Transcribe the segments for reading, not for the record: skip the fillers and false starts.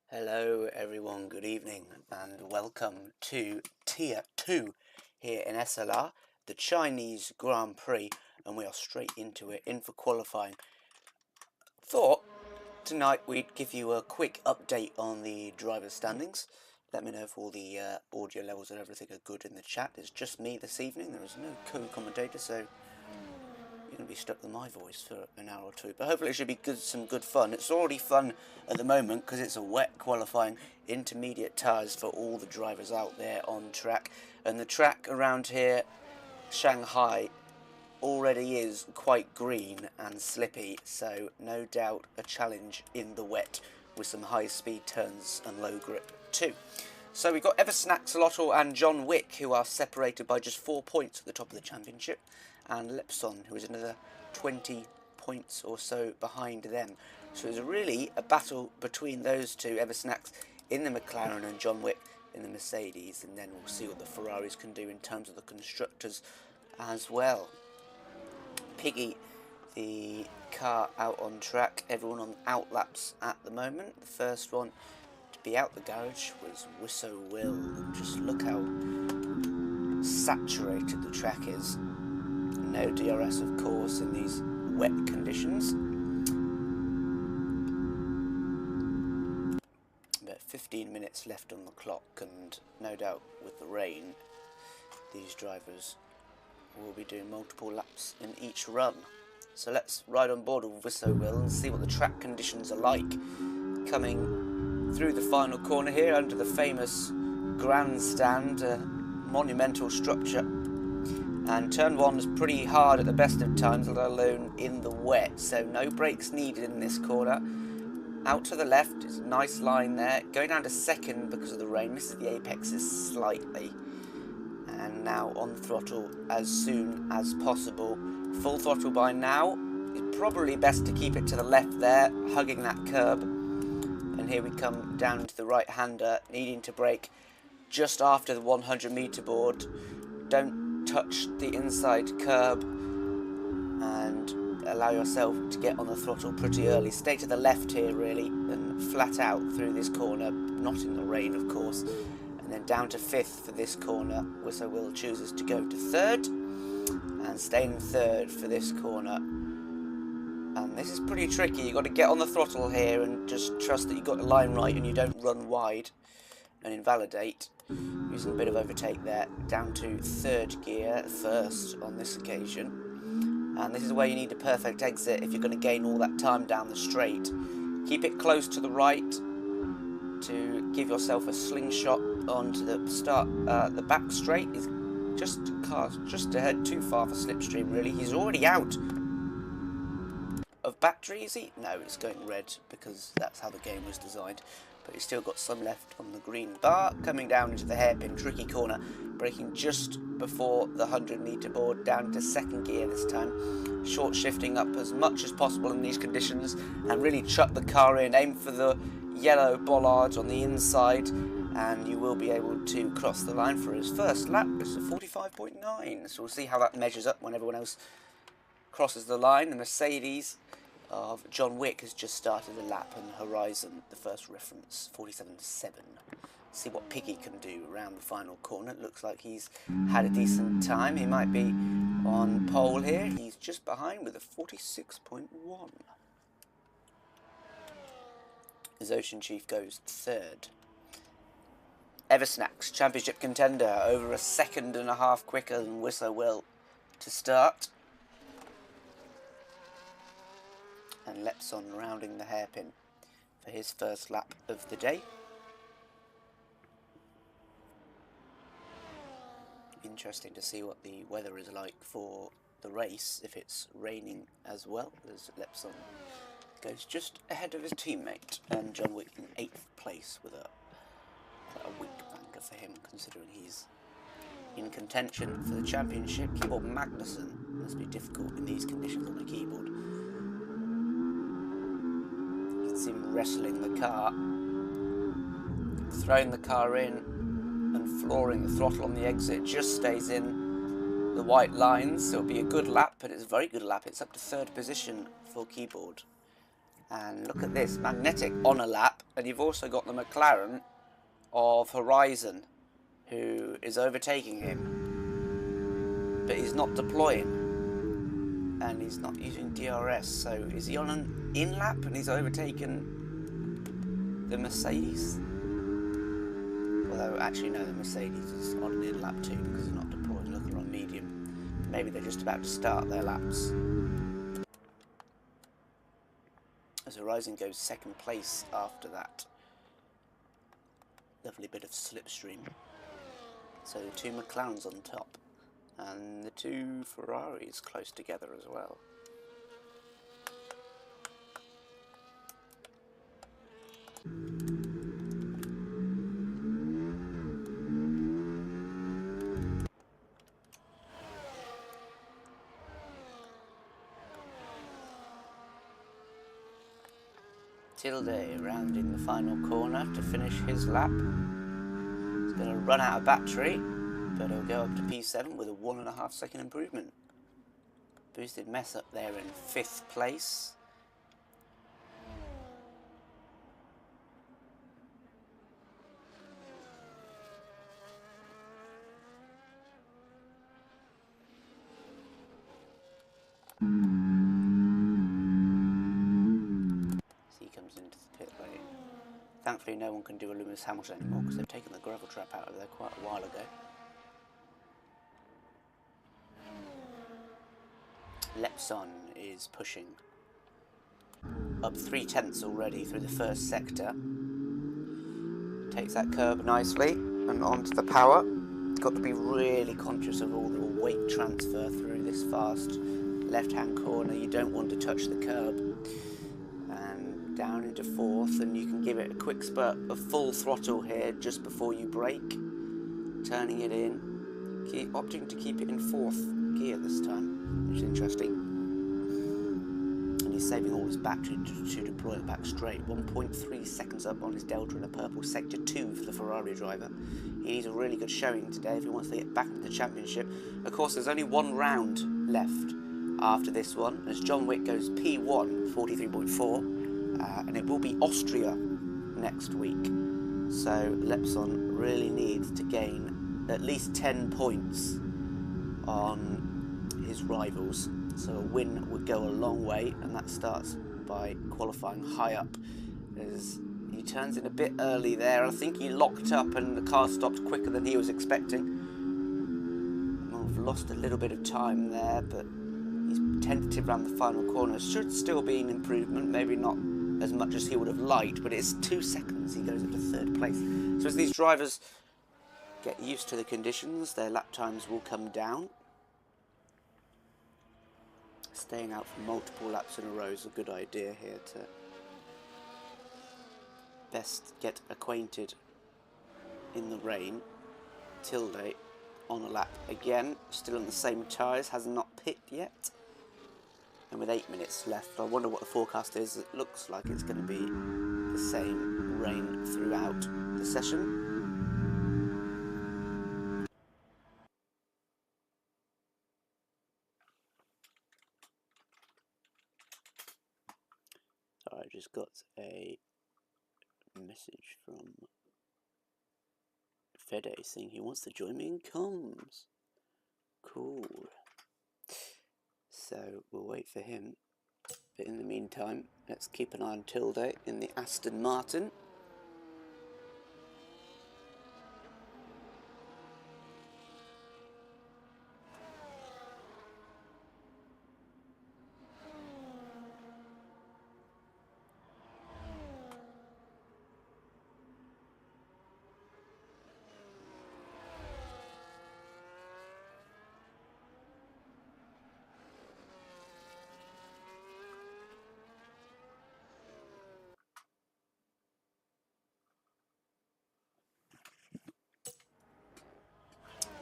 Hello everyone, good evening and welcome to Tier 2 here in SLR, the Chinese Grand Prix, and we are straight into it, in for qualifying. Thought tonight we'd give you a quick update on the driver's standings. Let me know if all the audio levels and everything are good in the chat. It's just me this evening, there is no co-commentator, so you're going to be stuck with my voice for an hour or two, but hopefully it should be some good fun. It's already fun at the moment because it's a wet qualifying, intermediate tyres for all the drivers out there on track, and the track around here, Shanghai, already is quite green and slippy, so no doubt a challenge in the wet with some high speed turns and low grip too. So we've got Eversnack, Salotto and John Wick, who are separated by just 4 points at the top of the championship, and Lepson, who is another 20 points or so behind them. So it's really a battle between those two, Eversnacks in the McLaren and John Wick in the Mercedes, and then we'll see what the Ferraris can do in terms of the constructors as well. Piggy, the car out on track, everyone on out laps at the moment. The first one to be out the garage was Wisso Will, and just look how saturated the track is. No DRS, of course, in these wet conditions. About 15 minutes left on the clock, and no doubt with the rain, these drivers will be doing multiple laps in each run. So let's ride on board with Wisso Will and see what the track conditions are like. Coming through the final corner here under the famous grandstand, monumental structure. And turn one is pretty hard at the best of times, let alone in the wet, so no brakes needed in this corner. Out to the left is a nice line there, going down to second because of the rain, misses the apexes slightly. And now on throttle as soon as possible. Full throttle by now. It's probably best to keep it to the left there, hugging that curb. And here we come down to the right-hander, needing to brake just after the 100 metre board. Don't touch the inside curb and allow yourself to get on the throttle pretty early. Stay to the left here really and flat out through this corner, not in the rain of course, and then down to fifth for this corner. Wisso Will chooses to go to third and stay in third for this corner, and this is pretty tricky. You've got to get on the throttle here and just trust that you've got the line right and you don't run wide and invalidate. Using a bit of overtake there, down to third gear, first on this occasion. And this is where you need a perfect exit if you're going to gain all that time down the straight. Keep it close to the right to give yourself a slingshot onto the start. The back straight is just ahead, too far for Slipstream really. He's already out of battery, is he? No, it's going red because that's how the game was designed. But he's still got some left on the green bar, coming down into the hairpin tricky corner, braking just before the 100 metre board, down to second gear this time, short shifting up as much as possible in these conditions and really chuck the car in, aim for the yellow bollards on the inside, and you will be able to cross the line for his first lap. It's a 45.9, so we'll see how that measures up when everyone else crosses the line. The Mercedes of John Wick has just started a lap, and Horizon, the first reference, 47.7. See what Piggy can do around the final corner. It looks like he's had a decent time. He might be on pole here. He's just behind with a 46.1. His Ocean Chief goes third. Eversnacks, championship contender, over a second and a half quicker than Wisso Will to start. And Lepson rounding the hairpin for his first lap of the day. Interesting to see what the weather is like for the race, if it's raining as well, as Lepson goes just ahead of his teammate, and John Wick in 8th place with quite a weak banker for him, considering he's in contention for the championship. Keyboard Magnussen must be difficult in these conditions on the keyboard. See him wrestling the car, throwing the car in and flooring the throttle on the exit. Just stays in the white lines, so it'll be a good lap, but it's a very good lap. It's up to third position for Keyboard. And look at this, magnetic on a lap, and you've also got the McLaren of Horizon, who is overtaking him, but he's not deploying, and he's not using DRS, so is he on an in-lap and he's overtaken the Mercedes? Although, actually no, the Mercedes is on an in-lap too, because he's not deploying. Look, they're on medium. Maybe they're just about to start their laps. As Horizon goes second place after that lovely bit of slipstream. So the two McLarens on top, and the two Ferraris close together as well. Tilde rounding the final corner to finish his lap. He's going to run out of battery, but he'll go up to P7 with a 1.5 second improvement. Boosted mess up there in 5th place. Thankfully no one can do a Lewis Hamilton anymore because they've taken the gravel trap out of there quite a while ago. Lepson is pushing up 3/10 already through the first sector. Takes that curb nicely and onto the power. Got to be really conscious of all the weight transfer through this fast left-hand corner. You don't want to touch the curb. Down into 4th, and you can give it a quick spurt of full throttle here just before you brake, turning it in, opting to keep it in 4th gear this time, which is interesting. And he's saving all his battery to deploy it back straight. 1.3 seconds up on his Delta in a purple sector 2 for the Ferrari driver. He needs a really good showing today if he wants to get back into the championship. Of course, there's only one round left after this one, as John Wick goes P1, 43.4. And it will be Austria next week. So Lepson really needs to gain at least 10 points on his rivals. So a win would go a long way, and that starts by qualifying high up. As he turns in a bit early there. I think he locked up and the car stopped quicker than he was expecting. We've lost a little bit of time there, but he's tentative around the final corner. Should still be an improvement, maybe not as much as he would have liked, but it's 2 seconds. He goes up to 3rd place. So as these drivers get used to the conditions, their lap times will come down. Staying out for multiple laps in a row is a good idea here to best get acquainted in the rain. Tilde on a lap again, still on the same tyres, has not pit yet. And with 8 minutes left, I wonder what the forecast is. It looks like it's going to be the same rain throughout the session. I just got a message from Fede saying he wants to join me in comms. Cool. So we'll wait for him. But in the meantime, let's keep an eye on Tilde in the Aston Martin.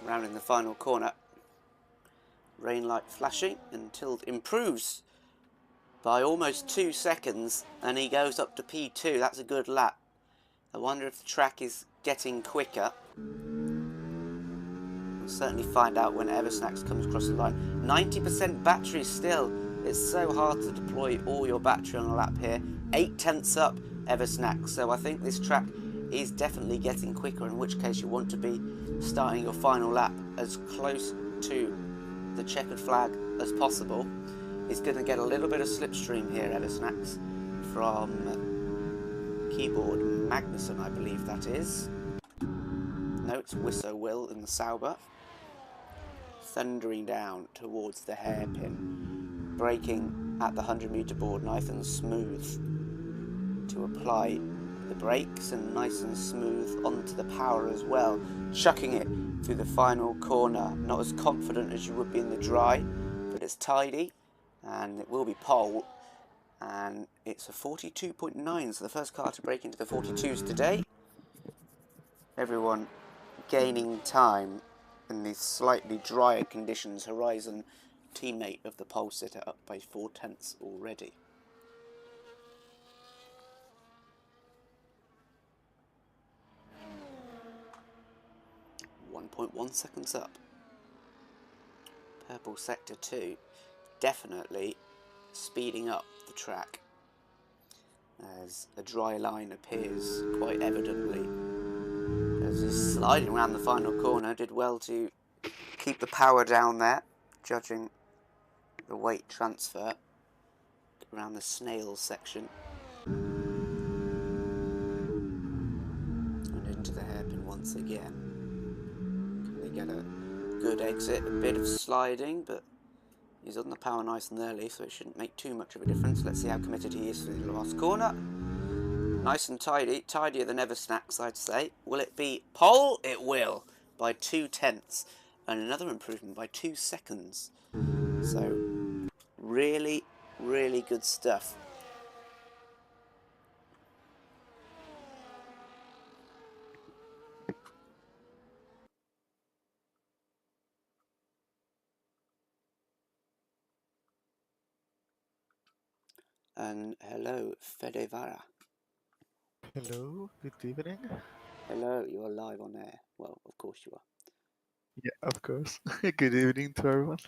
Rounding the final corner, rain light flashing, and Tilde improves by almost 2 seconds, and he goes up to P2. That's a good lap. I wonder if the track is getting quicker. We'll certainly find out when Eversnacks comes across the line. 90% battery still. It's so hard to deploy all your battery on a lap here. 8/10 up Eversnack. So I think this track is definitely getting quicker, in which case you want to be starting your final lap as close to the checkered flag as possible. He's going to get a little bit of slipstream here, Eversnacks, from keyboard Magnussen, I believe that is. No, it's Wisso Will in the Sauber. Thundering down towards the hairpin. Braking at the 100-metre board, nice and smooth to apply the brakes, and nice and smooth onto the power as well. Chucking it through the final corner. Not as confident as you would be in the dry, but it's tidy, and it will be pole. And it's a 42.9, so the first car to break into the 42s today. Everyone gaining time in these slightly drier conditions. Horizon, teammate of the pole sitter, up by 4/10 already. .1 seconds up. Purple sector 2 definitely speeding up the track as a dry line appears quite evidently. As he's sliding around the final corner, did well to keep the power down there, judging the weight transfer around the snail section. And into the hairpin once again. Can they get a good exit? A bit of sliding, but he's on the power nice and early, so it shouldn't make too much of a difference. Let's see how committed he is through the last corner. Nice and tidy, tidier than Eversnacks, I'd say. Will it be pole? It will, by 2/10, and another improvement by 2 seconds. So, really, really good stuff. And hello, Fedevara. Hello, good evening. Hello, you are live on air. Well, of course you are. Yeah, of course. Good evening to everyone.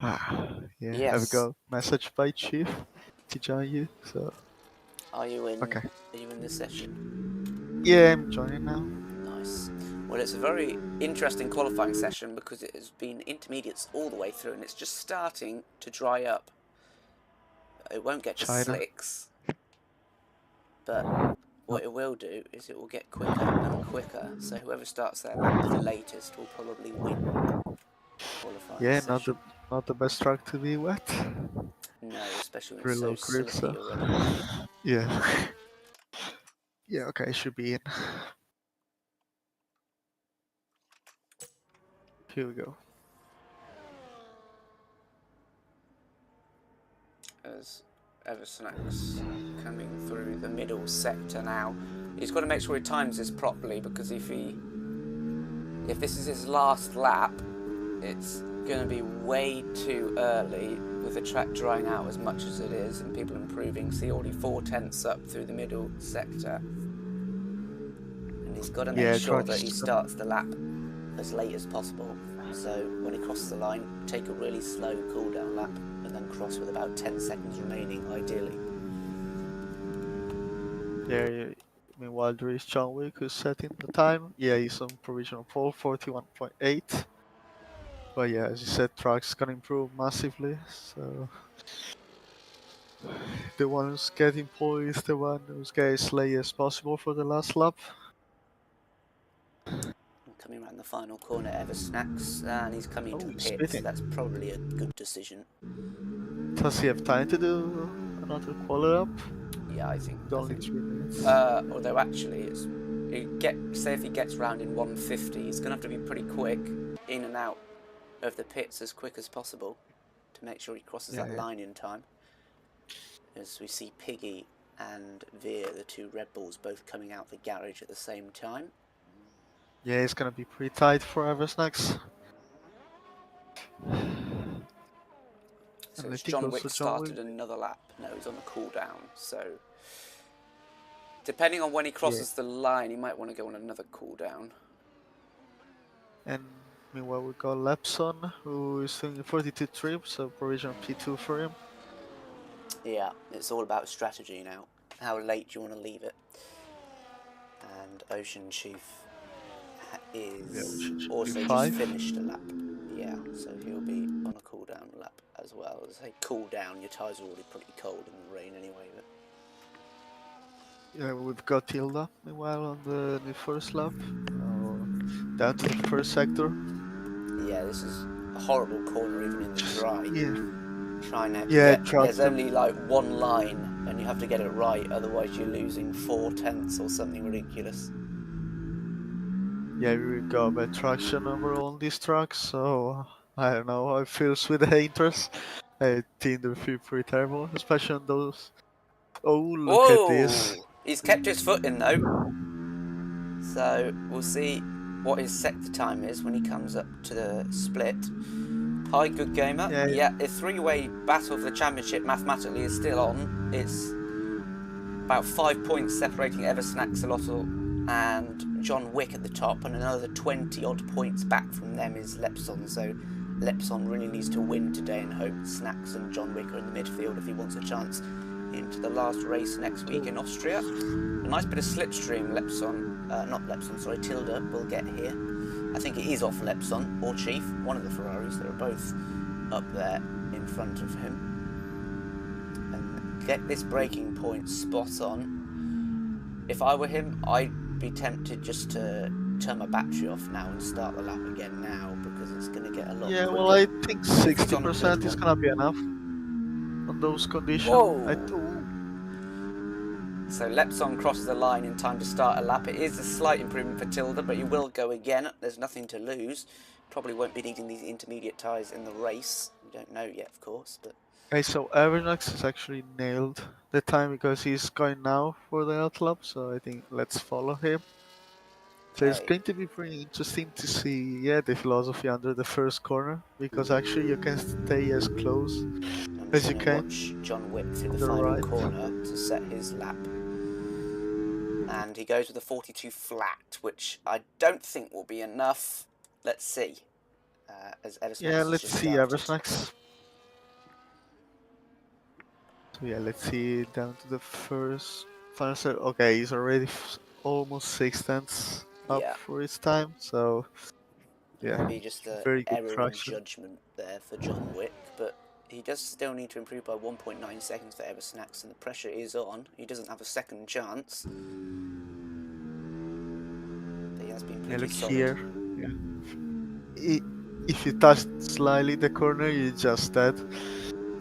Yeah, I've Yes. got message by Chief to join you. So Are you in? okay. Are you in this session? Yeah, I'm joining now. Nice. Well, it's a very interesting qualifying session because it has been intermediates all the way through, and it's just starting to dry up. It won't get to China. slicks, but what it will do is it will get quicker and quicker. So whoever starts their lap the latest will probably win the qualifying Yeah, session. not the best track to be wet. No, especially when it's Pretty so low grip, slippy so already. yeah. Yeah, okay, I should be in. Here we go. As Eversnack's coming through the middle sector now. He's got to make sure he times this properly, because if this is his last lap, it's going to be way too early with the track drying out as much as it is and people improving. See, already 4/10 up through the middle sector. And he's got to make sure that he starts the lap as late as possible. So when he crosses the line, take a really slow cool down lap and then cross with about 10 seconds remaining, ideally. Yeah, meanwhile there is John Wick who's setting the time. Yeah, he's on provisional pole, 41.8. But yeah, as you said, track's gonna improve massively, so the one who's getting pole is the one who's getting as late as possible for the last lap. Coming around the final corner, Eversnacks, and he's coming to the He's pits. spitting. That's probably a good decision. Does he have time to do another quali up? Yeah, I think. Only 3 minutes. Although actually, say if he gets round in 150, he's gonna have to be pretty quick in and out of the pits as quick as possible to make sure he crosses that line in time. As we see Piggy and Veer, the two Red Bulls, both coming out the garage at the same time. Yeah, it's gonna be pretty tight for Eversnax. So it's John Wick started another lap. No, he's on a cool down. So depending on when he crosses the line, he might want to go on another cool down. And meanwhile, we got Lepson, who is doing 42 trips, so provisional P2 for him. Yeah, it's all about strategy now. How late do you want to leave it? And Ocean Chief is also just Five. finished a lap. Yeah, so he'll be on a cooldown lap as well. As I say, cool down, your tyres are already pretty cold in the rain anyway. But Yeah, we've got Tilda meanwhile on the first lap. Down to the first sector. yeah, this is a horrible corner even in the dry. Yeah. Trying to Yeah, get, trucks. there's only like one line and you have to get it right, otherwise you're losing 4/10 or something ridiculous. Yeah, we got bad traction overall on this truck, so I don't know how it feels with the haters. I think they feel pretty terrible, especially on those. Oh, look at this. Whoa! He's kept his foot in though, so we'll see what his sector time is when he comes up to the split. Hi, good gamer. Yeah, a three-way battle for the championship mathematically is still on. It's about 5 points separating Eversnack, Axolotl and John Wick at the top, and another 20 odd points back from them is Lepson. So Lepson really needs to win today and hope Snacks and John Wick are in the midfield if he wants a chance into the last race next week in Austria. A nice bit of slipstream Tilda will get here. I think it is off Lepson or Chief, one of the Ferraris. They're both up there in front of him. And get this braking point spot on. If I were him, I'd be tempted just to turn my battery off now and start the lap again now, because it's going to get a lot quicker. Well, I think 60% is going to be enough on those conditions. Whoa! So Lepson crosses the line in time to start a lap. It is a slight improvement for Tilda, but he will go again. There's nothing to lose. Probably won't be needing these intermediate tyres in the race. We don't know yet, of course. But okay, so Evernox has actually nailed the time because he's going now for the out lap, so I think let's follow him. So it's going to be pretty interesting to see, the philosophy under the first corner, because actually you can stay as close as you can. Watch John Wick through the final corner to set his lap. And he goes with a 42 flat, which I don't think will be enough. Let's see. As Eversnax let's see Eversnax. So let's see down to the first final set. Okay, he's already almost 6/10 up for his time, so maybe just an very good error traction. in judgment there for John Wick, but he does still need to improve by 1.9 seconds for Eversnax, and the pressure is on. He doesn't have a second chance. But he has been pretty solid. Here. If you touch slightly the corner, you're just dead.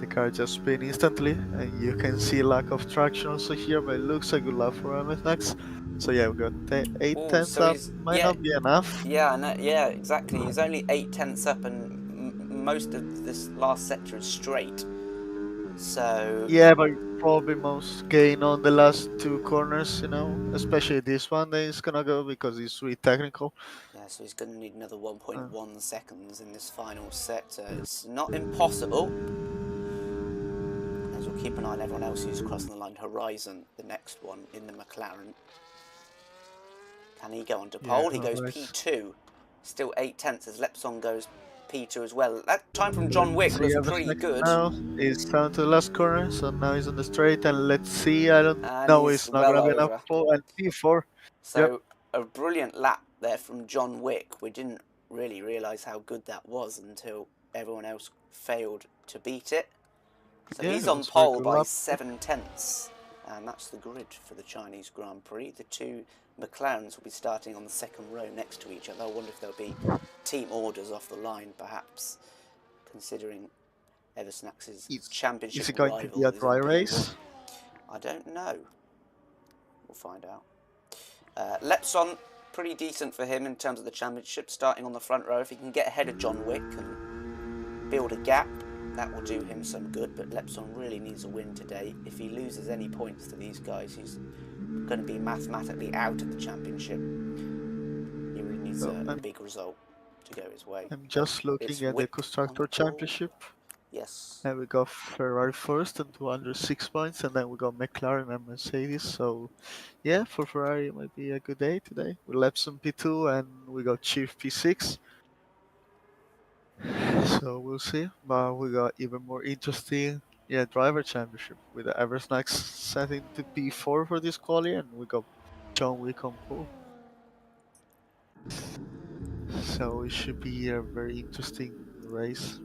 The car just spin instantly, and you can see lack of traction also here, but it looks a good lap for Eversnax. So we got 8/10 up. Might not be enough. Yeah, exactly. He's only 8/10 up, and most of this last sector is straight. So but probably most gain on the last two corners, especially this one that he's gonna go because it's really technical. Yeah, so he's gonna need another 1.1 seconds in this final sector. It's not impossible. As we'll keep an eye on everyone else who's crossing the line. Horizon, the next one in the McLaren. Can he go on to pole? He goes P2. Still 8/10 as Lepson goes P2 as well. That time from John Wick was pretty good. Now he's down to the last corner, so now he's on the straight, and let's see. I don't know. It's not gonna be enough pole and P4. So a brilliant lap there from John Wick. We didn't really realise how good that was until everyone else failed to beat it. So he's on pole by 7/10, and that's the grid for the Chinese Grand Prix. The two McLarens will be starting on the second row next to each other. I wonder if there'll be team orders off the line, perhaps, considering Eversnax's championship. Is it going to be a dry race? I don't know. We'll find out. Lepson, pretty decent for him in terms of the championship, starting on the front row. If he can get ahead of John Wick and build a gap, that will do him some good, but Lepson really needs a win today. If he loses any points to these guys, he's going to be mathematically out of the championship. He really needs a big result to go his way. I'm just looking at the Constructor Championship. Yes. And we got Ferrari first and 206 points, and then we got McLaren and Mercedes. So, for Ferrari it might be a good day today. We Lepson P2 and we got Chief P6. So we'll see, but we got even more interesting driver championship with the Eversnax setting to P4 for this quali, and we got John Wick on pole. So it should be a very interesting race.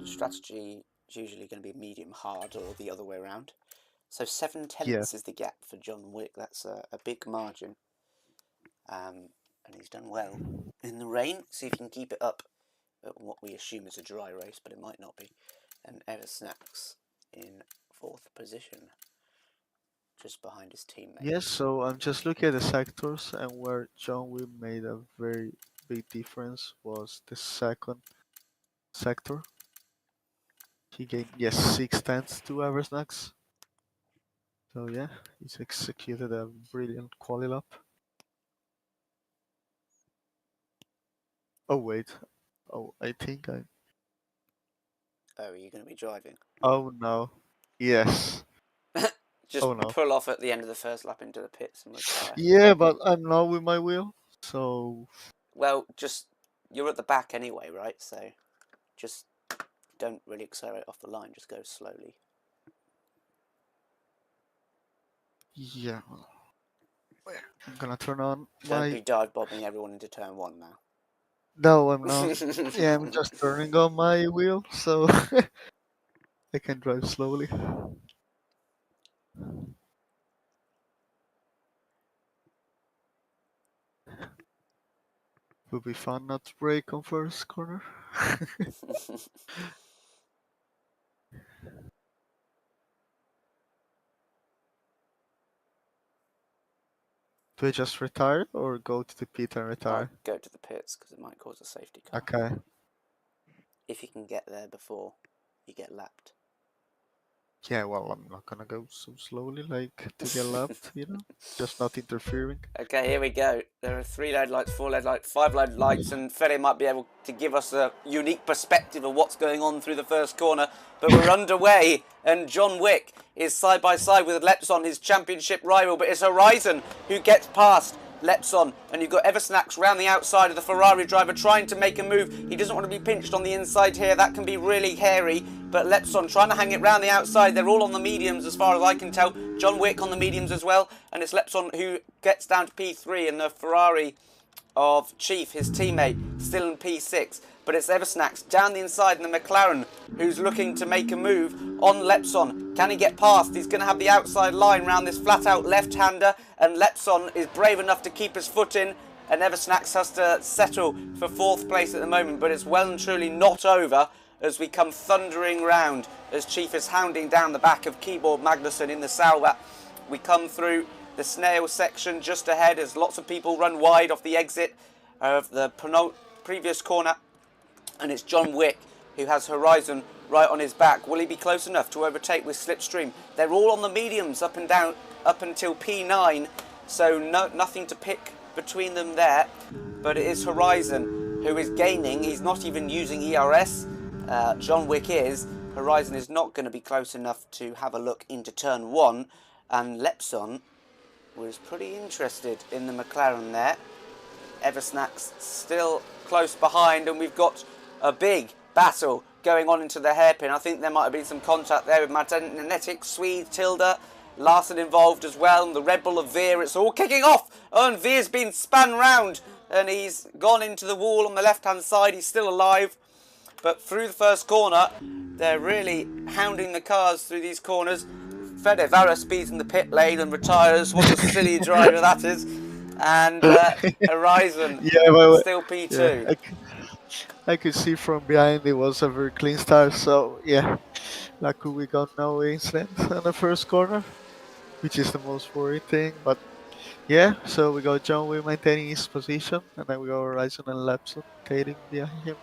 Strategy is usually going to be medium hard or the other way around. So 7/10 Yeah. is the gap for John Wick. That's a big margin. And he's done well in the rain. See if he can keep it up at what we assume is a dry race, but it might not be. And Eversnax in 4th position, just behind his teammate. Yes, so I'm just looking at the sectors, and where John Wick made a very big difference was the second sector. He gained 6/10 to Eversnax. So yeah, he's executed a brilliant quali lap. Oh wait, I think I. Oh, are you going to be driving? Oh no, yes. Just Oh no. pull off at the end of the first lap into the pits and retire. Yeah, but I'm not with my wheel, so. Well, you're at the back anyway, right? So just don't really accelerate off the line. Just go slowly. Yeah. I'm gonna turn on Don't be dive bombing everyone into turn 1 now. No, I'm not. Yeah, I'm just turning on my wheel, so I can drive slowly. Would be fun not to brake on first corner. Do I just retire or go to the pit and retire? Go to the pits because it might cause a safety car. Okay. If you can get there before you get lapped. Yeah, well, I'm not gonna go so slowly, like, to get lapped, Just not interfering. Okay, here we go. There are 3 LED lights, 4 LED lights, 5 LED lights, and Fede might be able to give us a unique perspective of what's going on through the first corner. But we're underway, and John Wick is side by side with Lepson, his championship rival. But it's Horizon who gets past Lepson, and you've got Eversnax round the outside of the Ferrari driver trying to make a move. He doesn't want to be pinched on the inside here. That can be really hairy, but Lepson trying to hang it round the outside. They're all on the mediums as far as I can tell. John Wick on the mediums as well, and it's Lepson who gets down to P3, and the Ferrari of Chief, his teammate, still in P6. But it's Eversnax down the inside in the McLaren who's looking to make a move on Lepson. Can he get past? He's going to have the outside line round this flat-out left-hander, and Lepson is brave enough to keep his foot in, and Eversnax has to settle for 4th place at the moment, but it's well and truly not over as we come thundering round as Chief is hounding down the back of Keyboard Magnussen in the Sauber. We come through the snail section just ahead as lots of people run wide off the exit of the previous corner, and it's John Wick who has Horizon right on his back. Will he be close enough to overtake with Slipstream? They're all on the mediums up and down up until P9, so nothing to pick between them there, but it is Horizon who is gaining. He's not even using ERS. John Wick is. Horizon is not going to be close enough to have a look into turn 1, and Lepson was pretty interested in the McLaren there. Eversnax still close behind, and we've got a big battle going on into the hairpin. I think there might have been some contact there with Magnetic, Swede, Tilda, Larson involved as well, and the Red Bull of Veer. It's all kicking off. Oh, and Veer's been spun round, and he's gone into the wall on the left-hand side. He's still alive. But through the first corner, they're really hounding the cars through these corners. Fede Vara speeds in the pit lane and retires. What a silly driver that is. And Horizon still P2. Yeah, I could see from behind it was a very clean start, so yeah, luckily we got no incident on the first corner, which is the most worrying thing. But yeah, so we got John Wick maintaining his position, and then we got Horizon and Lepson rotating behind him.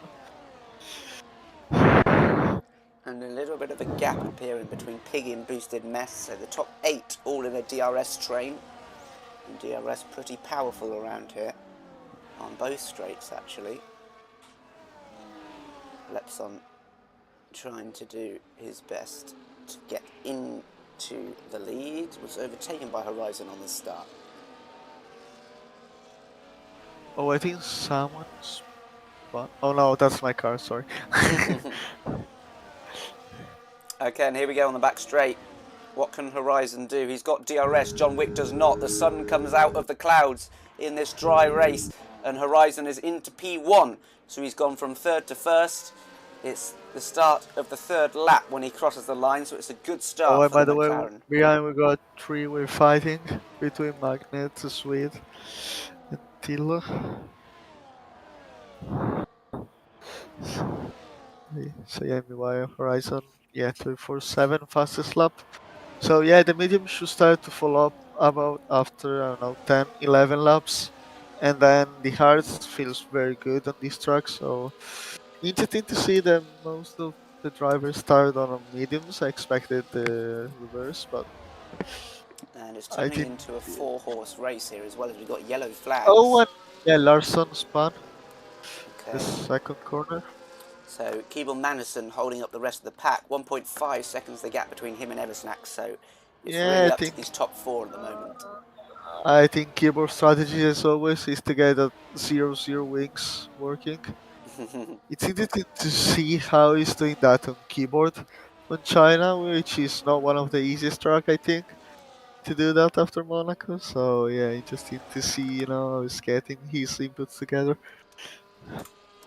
And a little bit of a gap appearing between Piggy and Boosted Mess, so the top 8 all in a DRS train. And DRS pretty powerful around here, on both straights actually. Lepson trying to do his best to get into the lead, was overtaken by Horizon on the start. Oh, I think someone's spot. Oh no, that's my car, sorry. Okay, and here we go on the back straight. What can Horizon do? He's got DRS. John Wick does not. The sun comes out of the clouds in this dry race, and Horizon is into P1. So he's gone from third to first. It's the start of the third lap when he crosses the line, so it's a good start and for by the the way, McLaren. behind we got 3-way fighting between Magnet, Swede, and Tilo. So yeah, meanwhile, Horizon, yeah, 24/7 fastest lap. So yeah, the medium should start to follow up about after, I don't know, 10, 11 laps. And then the hard feels very good on this track, so interesting to see that most of the drivers started on mediums. I expected the reverse, but And it's I turning think. into a 4-horse race here as well, as we've got yellow flags. Oh, and yeah, Larson spun the Okay. second corner. So Keeble Manderson holding up the rest of the pack. 1.5 seconds the gap between him and Eversnack, so it's Yeah, really up to these top four at the moment. I think keyboard strategy as always is to get that 0-0 wings working. It's interesting to see how he's doing that on keyboard on China, which is not one of the easiest track, I think, to do that after Monaco. So yeah, interesting to see, how he's getting his inputs together.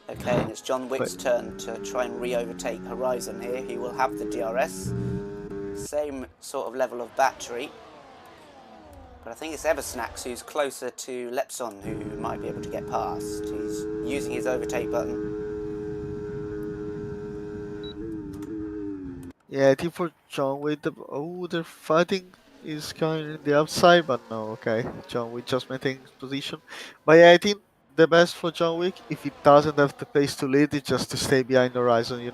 Okay, and it's John But Wick's turn to try and re-overtake Horizon here. He will have the DRS. Same sort of level of battery. But I think it's Eversnacks who's closer to Lepson, who might be able to get past. He's using his overtake button. yeah, I think for John Wick, the fighting is going in the outside, but no, okay. John Wick just maintains position. But yeah, I think the best for John Wick, if he doesn't have the pace to lead, is just to stay behind Horizon.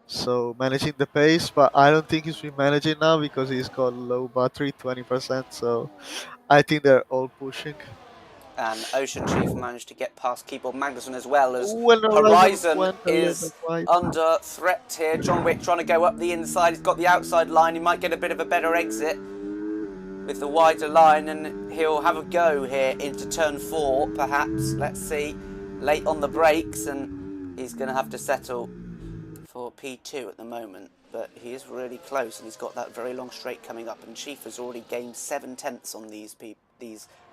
So managing the pace, but I don't think he's been managing now because he's got low battery, 20%. So I think they're all pushing. And Ocean Chief managed to get past Keyboard Magnuson as well, as When Horizon Horizon went a little bit is wide. under threat here. John Wick trying to go up the inside. He's got the outside line. He might get a bit of a better exit with the wider line, and he'll have a go here into turn 4, perhaps. Let's see. Late on the brakes, and he's going to have to settle for P2 at the moment. But he is really close, and he's got that very long straight coming up. And Chief has already gained 7/10 on these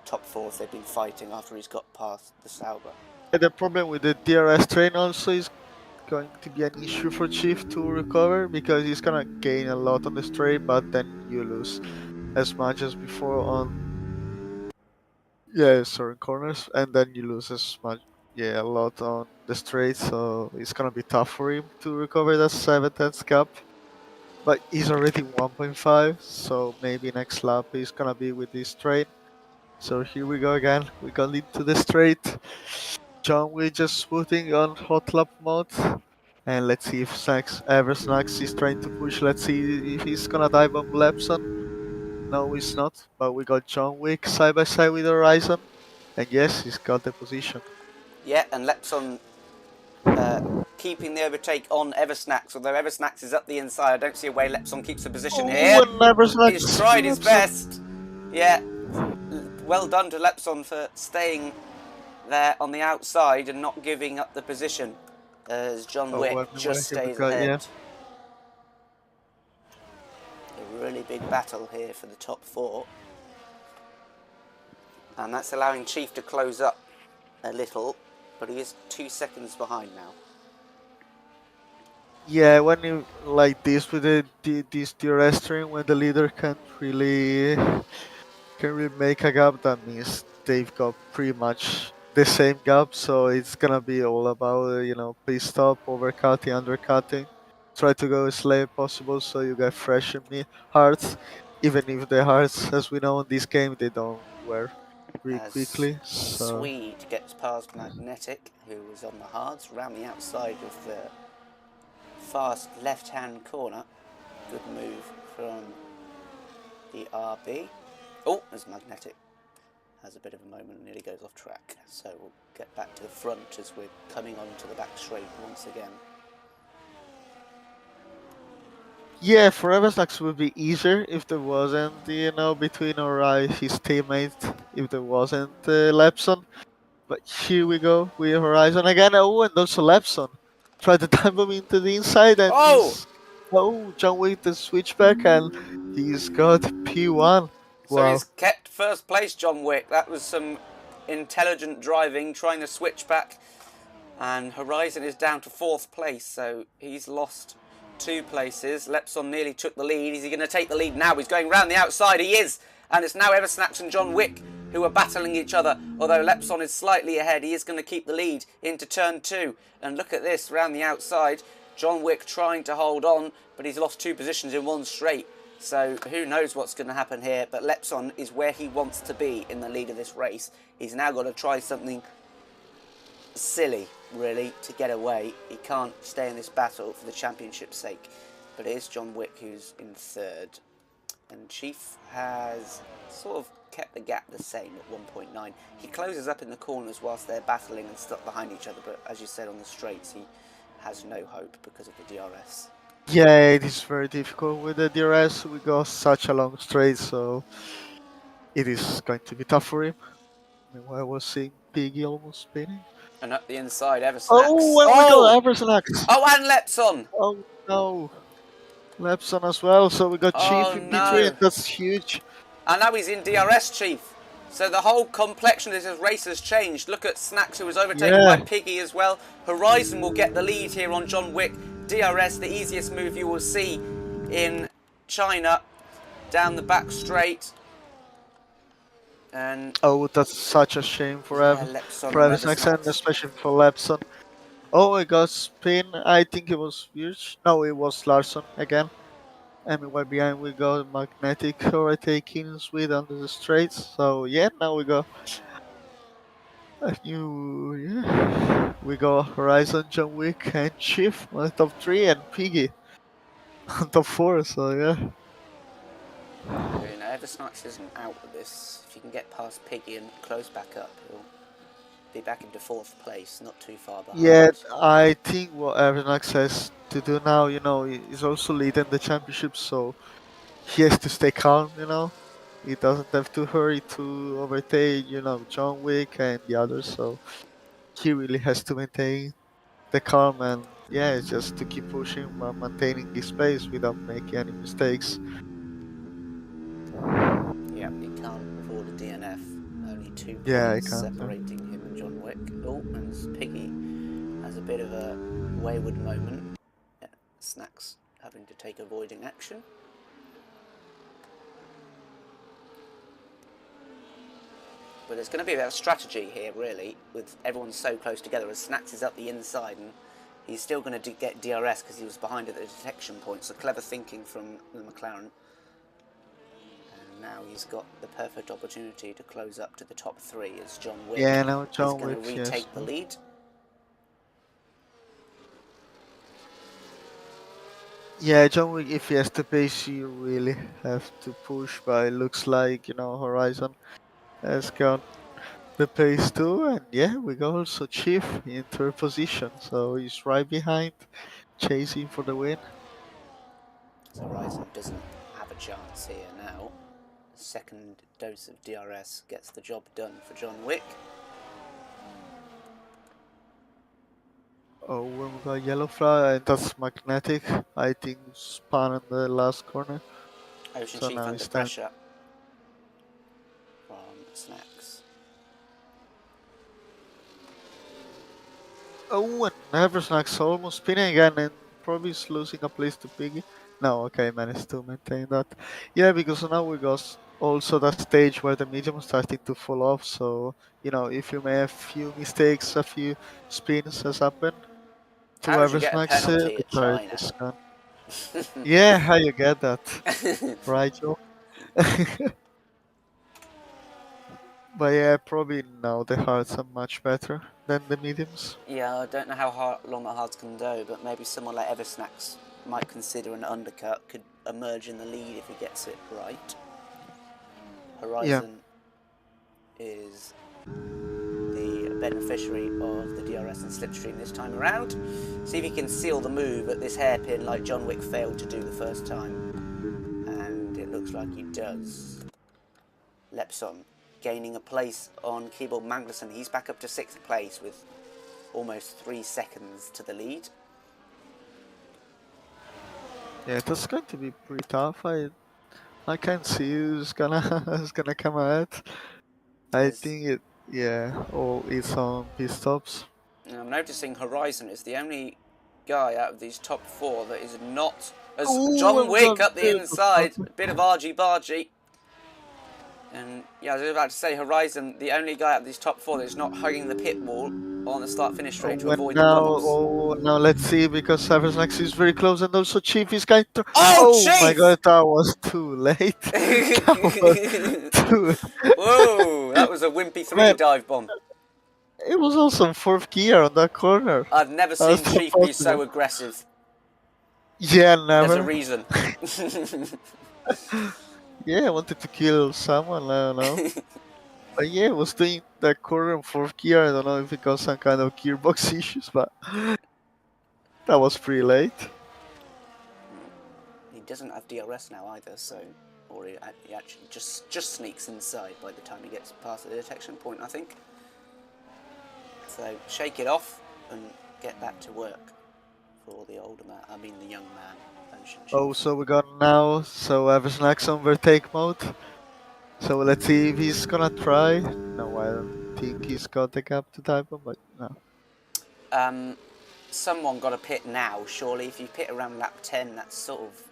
top fours they've been fighting after he's got past the Sauber. The problem with the DRS train also is going to be an issue for Chief to recover because he's gonna gain a lot on the straight, but then you lose as much as before on certain corners, and then you lose as much a lot on the straight. So it's gonna be tough for him to recover that 7/10 gap. But he's already 1.5, so maybe next lap he's gonna be with this straight. So here we go again. We got into the straight. John, we're just putting on hot lap mode. And let's see if Snacks is trying to push. Let's see if he's gonna dive on Lepson. No, he's not. But we got John Wick side by side with Horizon. And yes, he's got the position. Yeah, and Lepson keeping the overtake on Eversnacks, although Eversnacks is up the inside. I don't see a way Lepson keeps the position here. He's tried his best. Yeah, well done to Lepson for staying there on the outside and not giving up the position, as John Wick just stays ahead. A really big battle here for the top 4. And that's allowing Chief to close up a little, but he is 2 seconds behind now. Yeah, when you like this with this DRS string, when the leader can't really make a gap, that means they've got pretty much the same gap. So it's gonna be all about pit stop, overcutting, undercutting. Try to go as late as possible so you get fresh in hearts. Even if the hearts, as we know in this game, they don't wear pretty quickly. So. Swede gets past Magnetic, who was on the hards, round the outside of the fast left-hand corner. Good move from the RB. Oh, there's Magnetic. Has a bit of a moment and nearly goes off track. So we'll get back to the front as we're coming onto the back straight once again. Yeah, for Eversnax would be easier if there wasn't, between his teammate, if there wasn't Lepson. But here we go with Horizon again. Oh, and also Lapson. Try to time him into the inside, and Oh! he's. Oh, John Wick the switchback, and he's got P1. So Wow. he's kept first place, John Wick. That was some intelligent driving, trying to switch back. And Horizon is down to 4th place, so he's lost 2 places. Lepson nearly took the lead. Is he going to take the lead now? He's going round the outside. He is. And it's now Eversnax and John Wick who are battling each other. Although Lepson is slightly ahead, he is going to keep the lead into turn 2. And look at this, round the outside. John Wick trying to hold on, but he's lost 2 positions in one straight. So who knows what's going to happen here. But Lepson is where he wants to be in the lead of this race. He's now got to try something silly, really, to get away. He can't stay in this battle for the championship's sake. But it is John Wick who's in 3rd. And Chief has sort of kept the gap the same at 1.9. He closes up in the corners whilst they're battling and stuck behind each other, but as you said, on the straights he has no hope because of the DRS. Yeah, it is very difficult with the DRS. We got such a long straight, so it is going to be tough for him. Meanwhile, I was seeing Piggy almost spinning. And up the inside, Eversnax. Oh, and we got Eversnax. Oh, and Lepson. Oh no, Lepson as well. So we got Chief in between. That's huge. And now he's in DRS, Chief. So the whole complexion of this race has changed. Look at Snacks, who was overtaken by Piggy as well. Horizon will get the lead here on John Wick. DRS, the easiest move you will see in China. Down the back straight. And oh, that's such a shame for Eversnax, and especially for Lepson. Oh, I got spin. I think it was Virch. No, it was Larson again. And meanwhile behind we got Magnetic overtaking Swede under the straights. So yeah, now we got a new, we got Horizon, John Wick, and Chief on top 3, and Piggy on top 4. So yeah. You know, Eversnax isn't out of this. If you can get past Piggy and close back up, he'll be back into 4th place, not too far behind. Yeah, I think what Eversnax has to do now, you know, he's also leading the championship, so he has to stay calm, you know. He doesn't have to hurry to overtake, you know, John Wick and the others, so he really has to maintain the calm and, yeah, just to keep pushing while maintaining his pace without making any mistakes. Yeah, he can't afford a DNF. Only 2 points separating him and John Wick. Oh, and Piggy has a bit of a wayward moment. Yeah, Snacks having to take avoiding action. But it's going to be about strategy here, really, with everyone so close together. As Snacks is up the inside, and he's still going to get DRS because he was behind at the detection point. So clever thinking from the McLaren. And now he's got the perfect opportunity to close up to the top 3 as John Wick is going to retake the lead. Yeah, John Wick, if he has the pace, you really have to push, but it looks like, you know, Horizon has got the pace too, and yeah, we got also Chief in 3rd position, so he's right behind, chasing for the win. So Horizon doesn't have a chance here now. The 2nd dose of DRS gets the job done for John Wick. Oh, when we got Yellow Flag, and that's Magnetic, I think, spun in the last corner. Ocean Chief under pressure from Snacks. Oh, and Eversnax almost spinning again, and probably is losing a place to Piggy. No, okay, managed to maintain that. Yeah, because now we got also that stage where the medium is starting to fall off, so, you know, if you make a few mistakes, a few spins has happened to Eversnax, the tire is gone. Yeah, how you get that? Right, Joe? But yeah, probably now the hards are much better than the mediums. Yeah, I don't know how long the hards can go, but maybe someone like Eversnax might consider an undercut, could emerge in the lead if he gets it right. Horizon is the beneficiary of the DRS and Slipstream this time around. See if he can seal the move at this hairpin like John Wick failed to do the first time. And it looks like he does. Lepson gaining a place on Keyboard Magnussen. He's back up to 6th place with almost 3 seconds to the lead. Yeah, that's going to be pretty tough. I can see who's gonna who's gonna come out. I think it, yeah, all is on pit stops. I'm noticing Horizon is the only guy out of these top 4 that is not as Ooh, John it was Wick a up the bit inside. of A bit of argy-bargy. And yeah, I was about to say Horizon, the only guy out of these top 4 that is not hugging the pit wall on the start-finish straight to avoid the bumps. Now let's see, because Cybersnax is very close, and also Chief is going to. Oh, Oh my Chief! god, that was too late. That was too. Whoa, that was a wimpy 3D Man, dive bomb. it was also 4th gear on that corner. I've never How is seen that Chief be possible? so aggressive. Yeah, There's a never. reason. Yeah, I wanted to kill someone, I don't know. But yeah, I was doing that corner in 4th gear. I don't know if it got some kind of gearbox issues, but that was pretty late. He doesn't have DRS now either, so or he actually just sneaks inside by the time he gets past the detection point, I think. So shake it off and get back to work for the older man. I mean the young man. Oh, so we got now. So Eversnack's overtake mode. So let's see if he's gonna try. No, I don't think he's got the gap to type him, but no. Someone got to pit now, surely. If you pit around lap 10, that's sort of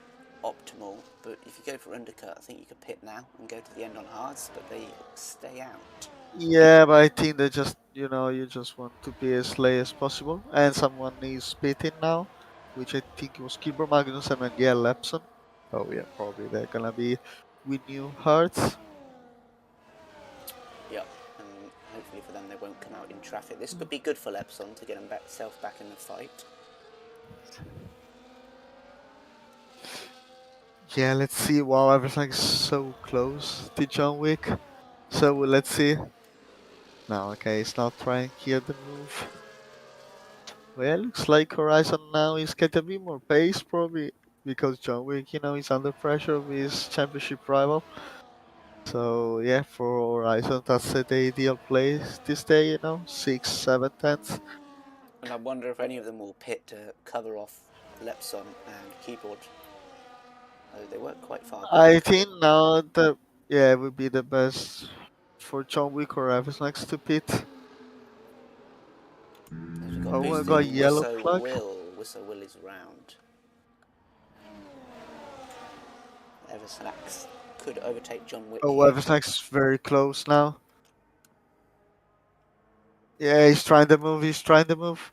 optimal. But if you go for undercut, I think you could pit now and go to the end on hards, but they stay out. Yeah, but I think they just, you just want to be as late as possible. And someone is pitting now, which I think was Kibor Magnussen and yeah, Lepson. Oh yeah, probably they're gonna be with new hearts. Yep, and hopefully for them they won't come out in traffic. This could be good for Lepson to get himself back in the fight. Yeah, let's see. Wow, everything's so close to John Wick. So let's see. No, okay, he's not trying here the move. Well, looks like Horizon now is getting a bit more pace, probably because John Wick, is under pressure of his championship rival. So yeah, for Horizon, that's the ideal place this day, 6, 7 tenths. And I wonder if any of them will pit to cover off Lepson and Keyboard. They work quite far back. I think now that, yeah, it would be the best for John Wick or Evans next to pit. Oh, I got yellow flag. Whistle Will is round. Eversnax could overtake John Wick. Oh, Eversnax is very close now. Yeah, he's trying to move.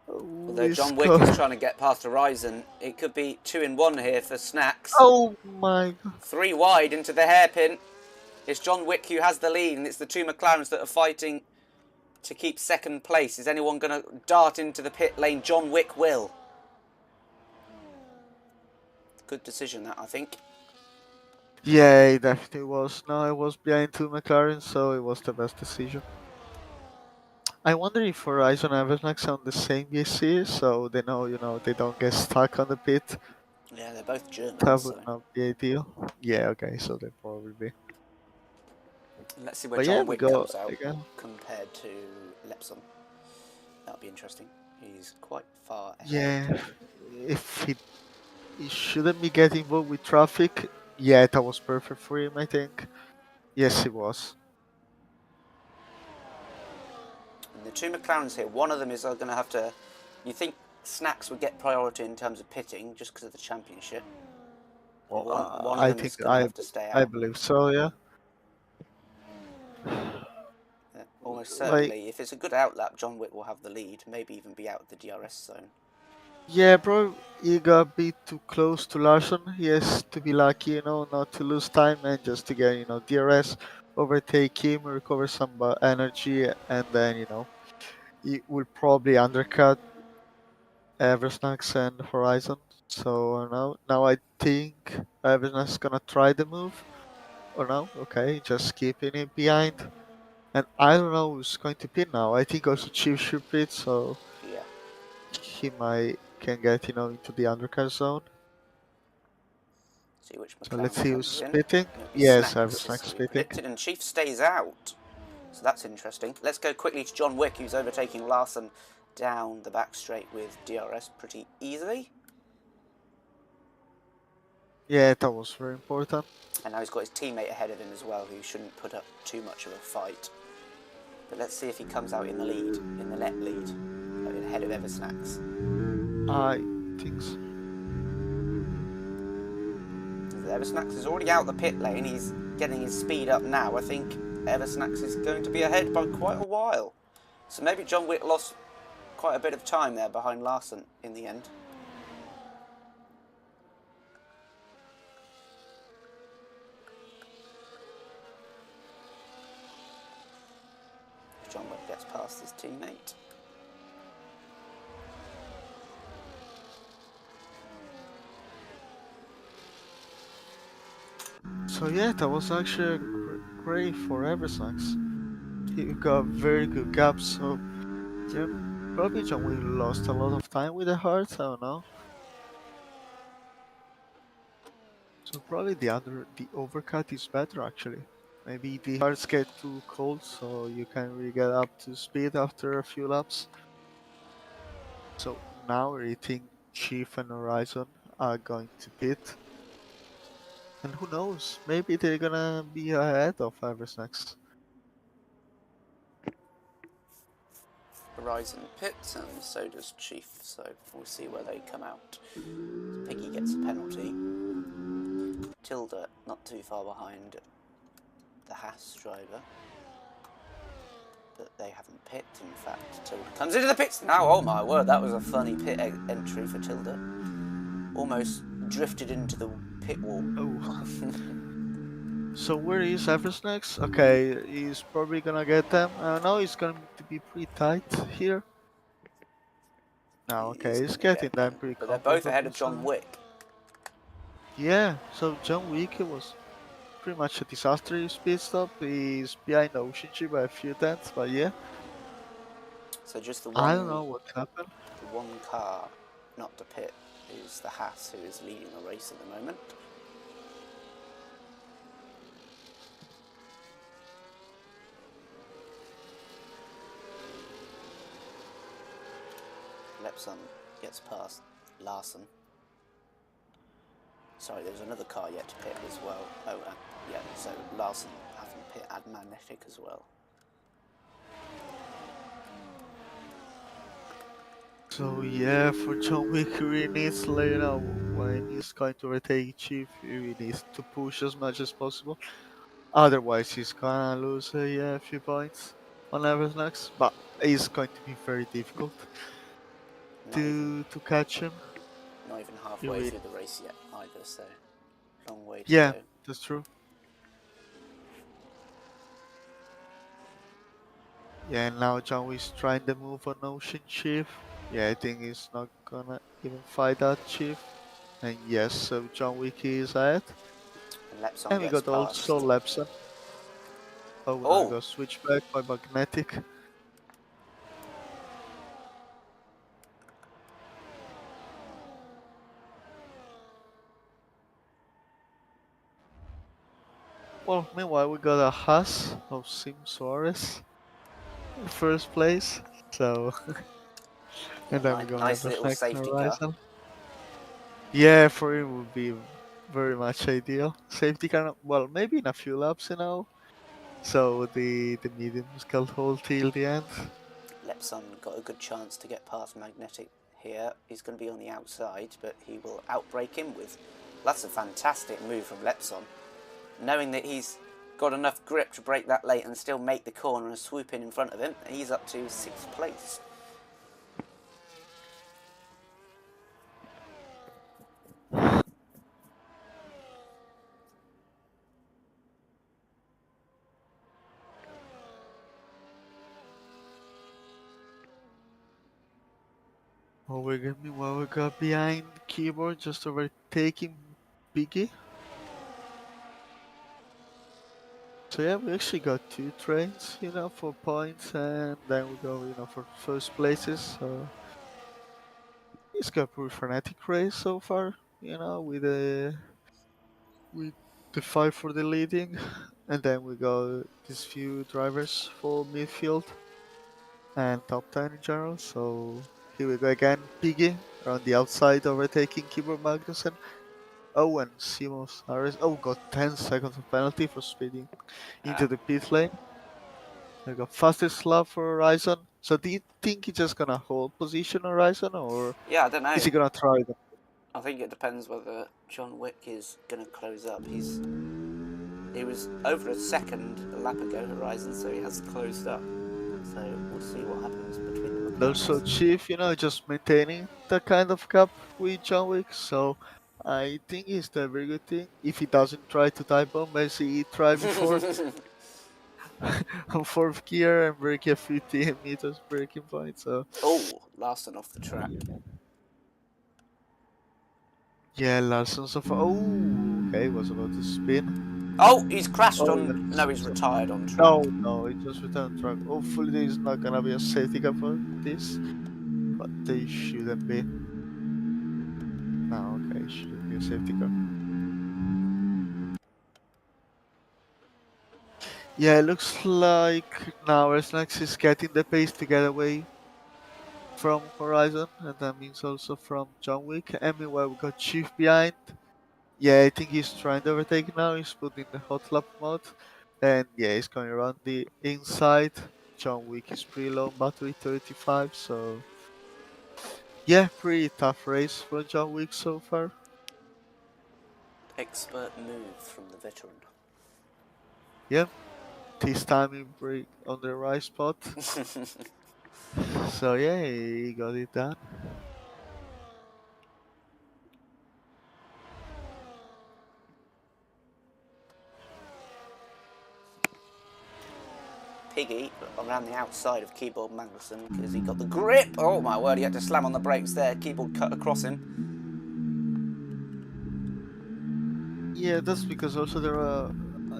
Although John Wick is trying to get past Horizon, it could be 2 in 1 here for Snacks. Oh my god. 3 wide into the hairpin. It's John Wick who has the lead, and it's the 2 McLarens that are fighting to keep 2nd place. Is anyone going to dart into the pit lane? John Wick will. Good decision, that, I think. Yeah, it definitely was. No, I was behind 2 McLaren, so it was the best decision. I wonder if Horizon and Eversnax on the same VC, so they know, they don't get stuck on the pit. Yeah, they're both German. That would not be ideal. Yeah, okay, so they probably be. Let's see where John Wick comes out again compared to Lepson. That'll be interesting. He's quite far ahead. Yeah, if he shouldn't be getting involved with traffic. Yeah, that was perfect for him, I think. Yes, it was. And the 2 McLarens here, one of them is going to have to... You think Snacks would get priority in terms of pitting just because of the championship? Well, one of them is going to have to stay out. I believe so, yeah. Almost certainly. If it's a good outlap, John Wick will have the lead, maybe even be out of the DRS zone. Yeah, bro, he got a bit too close to Larson. He has to be lucky, not to lose time and just to get, DRS, overtake him, recover some energy, and then, he will probably undercut Eversnax and Horizon. So now I think Eversnax is gonna try the move. Or no? Okay, just keeping it behind. And I don't know who's going to pin now. I think also Chief should pit, so yeah, he can get into the undercut zone. See which So McLaren let's see who's comes in. spitting. It'll be Yes, Snacks Eversnack as we spitting. predicted, and Chief stays out. So that's interesting. Let's go quickly to John Wick, who's overtaking Larson down the back straight with DRS pretty easily. Yeah, that was very important. And now he's got his teammate ahead of him as well, who shouldn't put up too much of a fight. But let's see if he comes out in the lead, in the net lead, ahead of Eversnacks. I think so. Eversnacks is already out the pit lane. He's getting his speed up now. I think Eversnacks is going to be ahead by quite a while. So maybe John Wick lost quite a bit of time there behind Larson in the end. John Wick gets past his teammate. So yeah, that was actually great for Eversnax. He got very good gaps, so yeah, probably John Wick lost a lot of time with the hearts, I don't know. So probably the overcut is better actually. Maybe the hearts get too cold, so you can really get up to speed after a few laps. So now I think Chief and Horizon are going to pit. And who knows, maybe they're gonna be ahead of Eversnax. Horizon pits, and so does Chief, so we'll see where they come out. Piggy gets a penalty. Tilda not too far behind the Haas driver. But they haven't pit, in fact. Tilda comes into the pits now. Oh my word, that was a funny pit entry for Tilda. Almost drifted into the pit wall. Oh. So where is Eversnax? Okay, he's probably gonna get them. Now it's going to be pretty tight here. Now, okay, he's getting them pretty but they're both ahead comfortably. of John Wick. Yeah, so John Wick was pretty much a disastrous pit stop. He's behind Ocean Ship by a few tenths, but yeah. So just the I don't one, know what happened. the one car not to pit is the Haas, who is leading the race at the moment. Lepson gets past Larson. Sorry, there's another car yet to pit as well. Oh, yeah, so Larson having pit add magnetic as well. So yeah, for John Wick, he really needs, like, you know, when he's going to retake Chief, he really needs to push as much as possible. Otherwise, he's gonna lose a few points on Eversnax, but it's going to be very difficult to catch him. Not even halfway through the race yet either, so long way to Yeah, go. that's true. Yeah, and now John Wick's trying the move on Ocean Chief. Yeah, I think he's not gonna even fight that Chief. And yes, so John Wick is ahead. And Lepson And we gets got past. also Lepson. Oh, now we got switched back by Magnetic. Well, meanwhile, we got a Haas of Sim Suarez in first place. So, and then we got nice little Eversnax safety car. Horizon. Yeah, for him would be very much ideal. Safety car, well, maybe in a few laps, you know. So the mediums can hold till the end. Lepson got a good chance to get past Magnetic here. He's going to be on the outside, but he will outbrake him with... That's a fantastic move from Lepson. Knowing that he's got enough grip to break that late and still make the corner and swoop in front of him, he's up to 6th place. Oh, meanwhile, we got behind keyboard, just overtaking Biggie. So yeah, we actually got 2 trains, you know, for points, and then we go, you know, for first places. So it's got a pretty frenetic race so far, you know, with with the five for the leading, and then we got these few drivers for midfield and top 10 in general. So here we go again, Piggy around the outside overtaking Keyboard Magnussen. Oh, and Simos Harris. Oh, got 10 seconds of penalty for speeding into the pit lane. I got fastest lap for Horizon. So do you think he's just gonna hold position Horizon, or Yeah, I don't is know. he gonna try them? I think it depends whether John Wick is going to close up. He was over a second a lap ago, Horizon, so he has closed up. So we'll see what happens between the And also McLarens. Chief, just maintaining that kind of gap with John Wick. So I think it's a very good thing. If he doesn't try to tie bomb as he tried before on fourth gear and break a 15 meters breaking point. So Oh, last one off the track. yeah, Larson so far. Oh, okay, was about to spin. Oh, he's crashed Oh, on. No, he's retired on track. no, it just returned track. Hopefully there's not gonna be a safety car for this, but they shouldn't be. No, okay, shouldn't be a safety car. Yeah, it looks like now Resnax is getting the pace to get away from Horizon, and that means also from John Wick. And meanwhile, we got Chief behind. Yeah, I think he's trying to overtake now. He's put in the hot lap mode, and yeah, he's going around the inside. John Wick is pretty low on battery, 35, so yeah, pretty tough race for John Wick so far. Expert move from the veteran. Yeah, this time he break on the right spot. So yeah, he got it done. Piggy around the outside of Keyboard Magnussen because he got the grip. Oh my word, he had to slam on the brakes there. Keyboard cut across him. Yeah, that's because also there are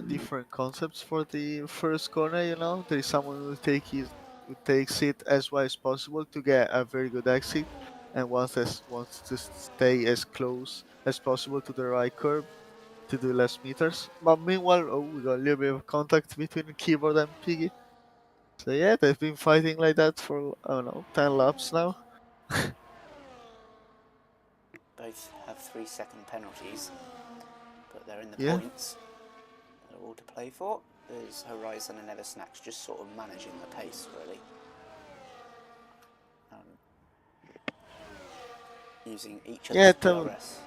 different concepts for the first corner. There is someone who takes it as wide as possible to get a very good exit, and wants to stay as close as possible to the right curb to do less meters. But meanwhile, oh, we got a little bit of contact between Keyboard and Piggy. So yeah, they've been fighting like that for I don't know 10 laps now. Both have 3-second penalties, but they're in the Yeah. points. They're all to play for. There's Horizon and Eversnacks just sort of managing the pace, really. Using each Yeah, other's DRS.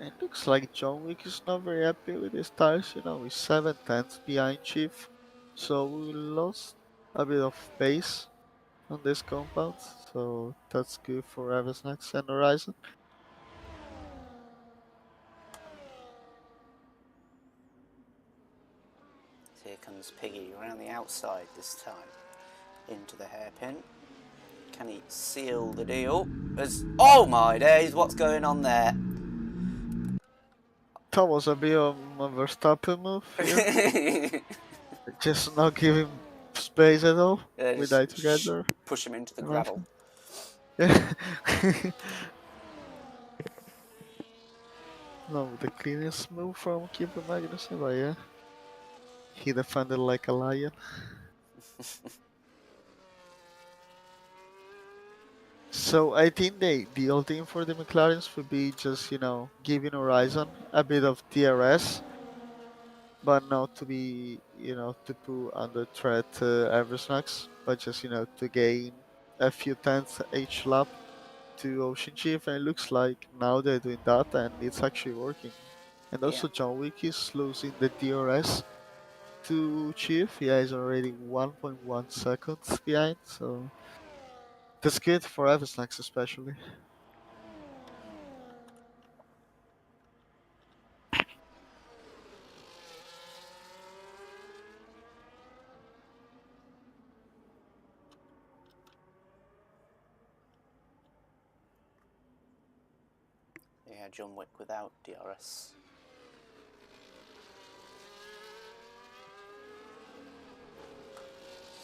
it looks like John Wick is not very happy with his tires. He's 7 tenths behind Chief, so we lost a bit of pace on this compound. So that's good for Eversnax and Horizon. So here comes Piggy around the outside this time. Into the hairpin. Can he seal the deal? Oh my days, what's going on there? That was a bit of a Verstappen move here. Just not giving space at all. We die Just together. push him into the And I gravel. think- Yeah. No, the cleanest move from Keeper Magnussen, but yeah. He defended like a lion. So I think the ultimate for the McLarens would be just giving Horizon a bit of DRS, but not to be to put under threat Eversnax, but just to gain a few tenths each lap to Ocean Chief, and it looks like now they're doing that and it's actually working. And Yeah. also John Wick is losing the DRS to Chief. Yeah, he's already 1.1 seconds behind, so that's good for Eversnax especially. Yeah, John Wick without DRS.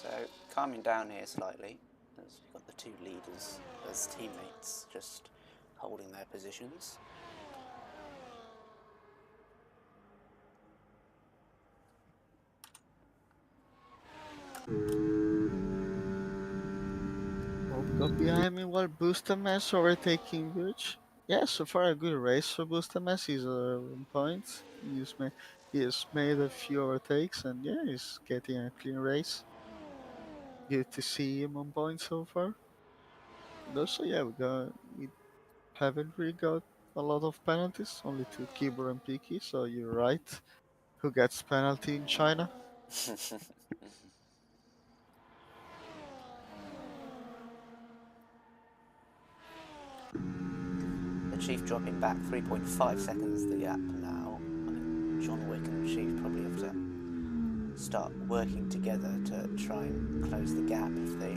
So, calming down here slightly, as we've got the two leaders as teammates just holding their positions. Oh, we got behind me while Boostermas overtaking Birch. Yeah, so far a good race for Boostermas. He's on points. He has made a few overtakes, and yeah, he's getting a clean race. Good to see him on points so far. And also, yeah, we haven't really got a lot of penalties, only to Kibor and Piki. So you're right. Who gets penalty in China? The Chief dropping back 3.5 seconds the gap now. I think John Wick and the Chief probably have to start working together to try and close the gap. If they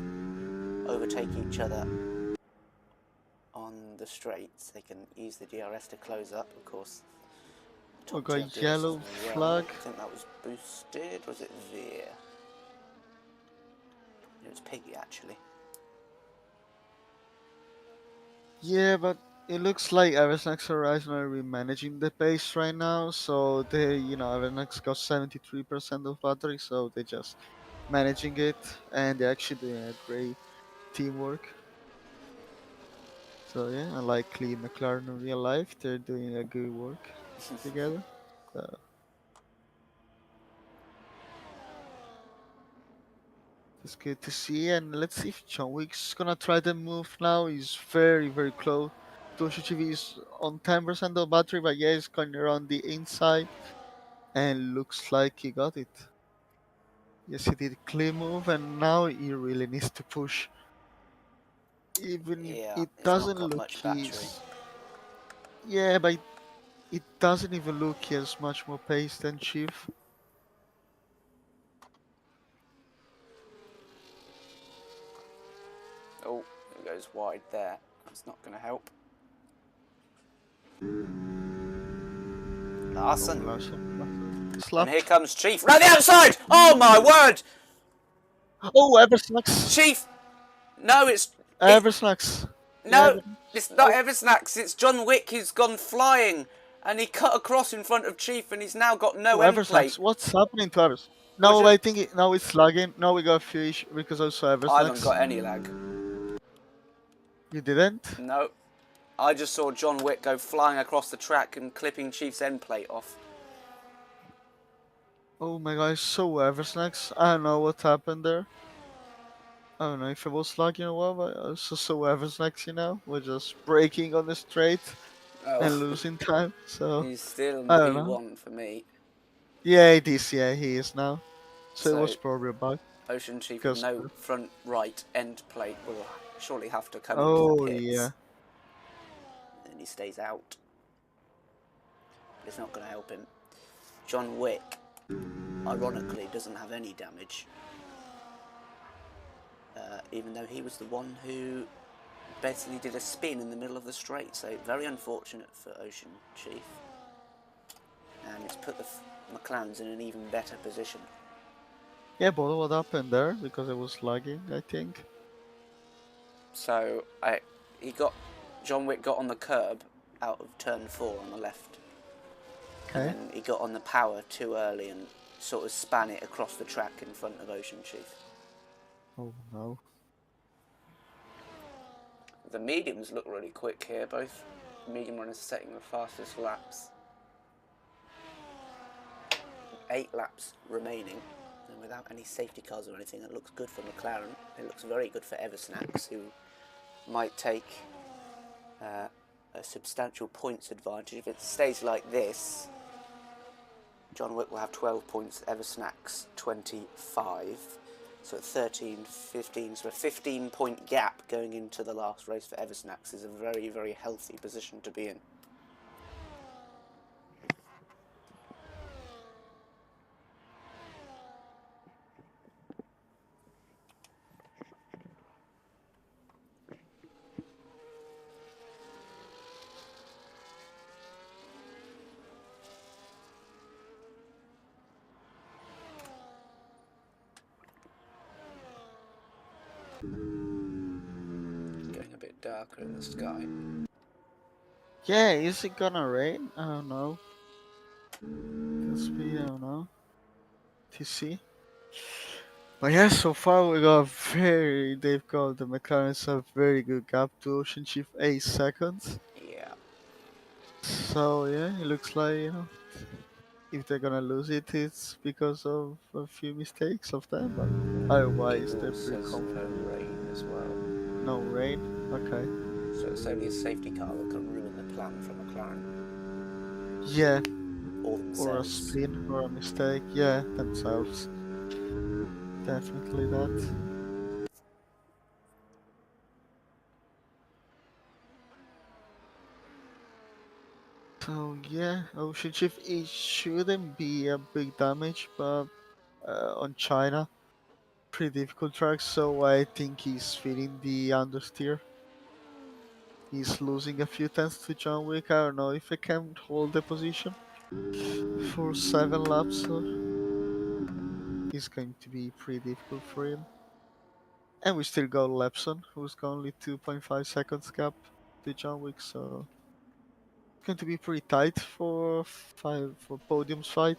overtake each other on the straights, they can use the DRS to close up, of course. We Top two have got DRS yellow as well. flag. I think that was boosted. Was it Veer? It was Piggy, actually. Yeah, but it looks like Eversnax Horizon are managing the pace right now. So Eversnax got 73% of battery, so they're just managing it, and they're actually doing a great teamwork. So yeah, unlikely McLaren in real life, they're doing a good work together. So it's good to see, and let's see if John Wick's gonna try the move now. He's very, very close. Toshichivi is on 10% of battery, but yeah, he's going around the inside, and looks like he got it. Yes, he did a clean move, and now he really needs to push. Even if Yeah, it it's not doesn't got look much battery. yeah, but it doesn't even look he has much more pace than Chief. Oh, it goes wide there. That's not going to help. Larson. And Slap. here comes Chief. Round the outside! Oh my word! Oh, Eversnax. Chief! No, it's Eversnax. Yeah, no, it's not oh, Eversnax. It's John Wick who's gone flying. And he cut across in front of Chief and he's now got no end plate. Eversnax. What's happening to Evers? Well, No, I think now it's lagging. Now we got a few issues because also I haven't Eversnax. got any lag. You didn't? No. I just saw John Wick go flying across the track and clipping Chief's end plate off. Oh my god, so Eversnax. I don't know what happened there. I don't know if it was lagging or what, but I also saw Eversnax, we're just braking on the straight and Oh, losing time. So, he's still in I don't know. P1 for me. Yeah, it is. Yeah, he is now. So it So was probably a bug. Ocean Chief with Because, no front right end plate will surely have to come into the oh pits. yeah. And he stays out. But it's not going to help him. John Wick, ironically, doesn't have any damage. Even though he was the one who basically did a spin in the middle of the straight. So very unfortunate for Ocean Chief. And it's put the McLarens in an even better position. Yeah, but what happened there? Because it was lagging, I think. So John Wick got on the curb out of turn 4 on the left. Okay. And then he got on the power too early and sort of span it across the track in front of Ocean Chief. Oh no. The mediums look really quick here. Both medium runners setting the fastest laps. 8 laps remaining. And without any safety cars or anything, it looks good for McLaren. It looks very good for Eversnax, who might take a substantial points advantage. If it stays like this, John Wick will have 12 points, Eversnax 25. So at 13, 15, so a 15-point gap going into the last race for Eversnax is a very, very healthy position to be in. Getting a bit darker in the sky. Yeah, is it gonna rain? I don't know. Could be, I don't know. To see. But yeah, so far they've got the McLarens a very good gap to Ocean Chief 8 seconds. Yeah. So yeah, it looks like, if they're gonna lose it, it's because of a few mistakes of them, but otherwise they're Google pretty says no confident. rain as well. No rain, okay. So it's only a safety car that can ruin the plan for McLaren. Yeah, Or or a themselves. spin or a mistake, yeah, themselves. Definitely that. So yeah, Ocean Shift, it shouldn't be a big damage, but on China, pretty difficult track, so I think he's feeling the understeer. He's losing a few tenths to John Wick. I don't know if he can hold the position for 7 laps, so it's going to be pretty difficult for him. And we still got Lepson, who's got only 2.5 seconds gap to John Wick, so it's going to be pretty tight for podiums fight.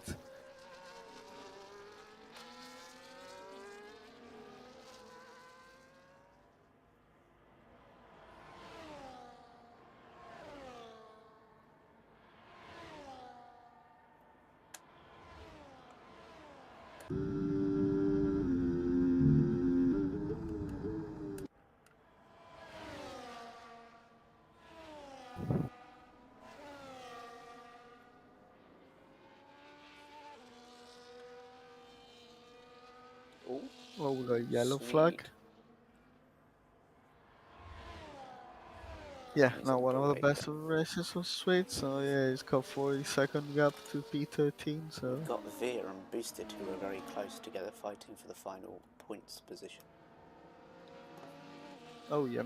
Ooh, Oh, we got yellow flag. Swede. Yeah, He's now on one of the parade best then. of the races was Sweet, so yeah, he's got 40-second gap to P13, We've so got Veer and Boosted who are very close together fighting for the final points position. oh yeah.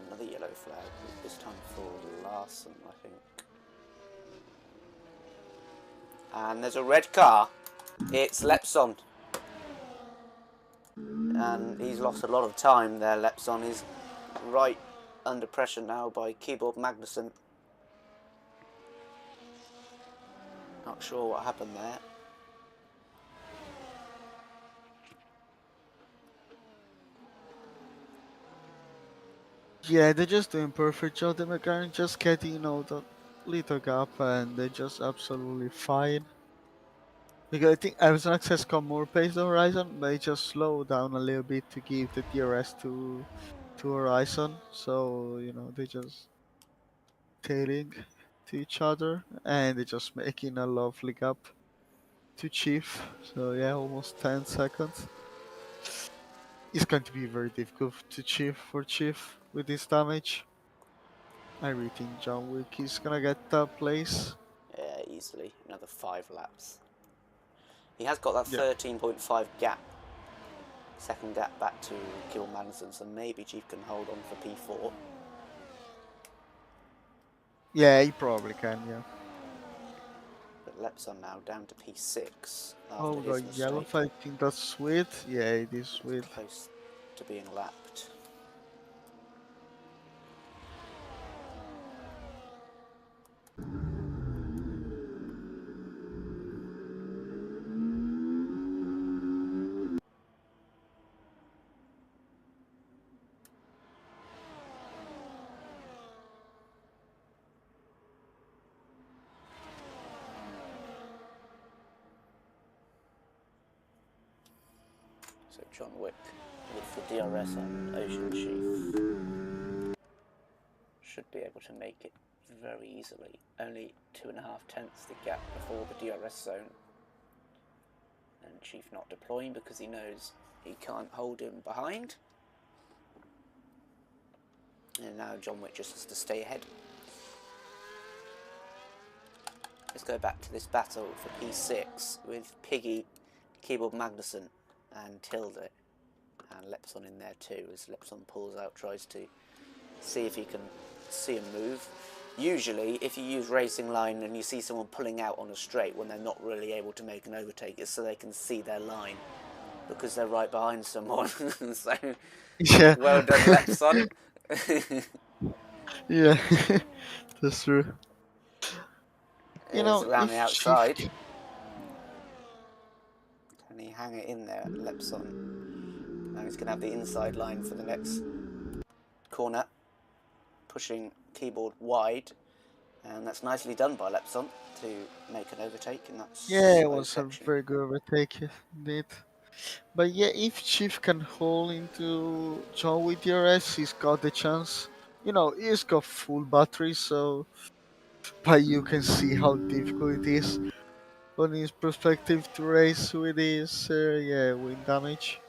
Another yellow flag, this time for Larson, I think. And there's a red car. It's Lepson. And he's lost a lot of time there, Lepson. He's right under pressure now by Keyboard Magnussen. Not sure what happened there. Yeah, they're just doing perfect job. The McLaren just getting, the little gap, and they're just absolutely fine. Because I think Evans Access got more pace than Horizon, but they just slow down a little bit to give the DRS to Horizon. So, they just tailing to each other, and they're just making a lovely gap to Chief. So yeah, almost 10 seconds. It's going to be very difficult to Chief with this damage. I really think John Wick is gonna get that place. Yeah, easily. Another 5 laps. He has got that Yeah. 13.5 gap. Second gap back to Keyboard Magnussen, so maybe Chief can hold on for P4. Yeah, he probably can, yeah. But Lepson now down to P6 Oh, after we his got yellow mistake. fighting, that's sweet. Yeah, it is sweet. Close to being lapped. So John Wick with the DRS on Ocean Chief should be able to make it very easily. Only 2.5 tenths the gap before the DRS zone. And Chief not deploying because he knows he can't hold him behind. And now John Wick just has to stay ahead. Let's go back to this battle for P6 with Piggy, Keyboard Magnussen and Tilde. And Lepson in there too, as Lepson pulls out, tries to see if he can see him move. Usually, if you use Racing Line and you see someone pulling out on a straight when they're not really able to make an overtake, it's so they can see their line, because they're right behind someone. So, Yeah. well done, Lepson. Yeah, that's true. You Is know, around the if Chief outside. can... Can he hang it in there, Lepson? Now he's going to have the inside line for the next corner, pushing Keyboard wide, and that's nicely done by Lepson to make an overtake in that Yeah, it slow was a section. very good overtake, indeed. But yeah, if Chief can hold into John with DRS, he's got the chance. You know, he's got full battery, so but you can see how difficult it is on his perspective to race with his wind damage.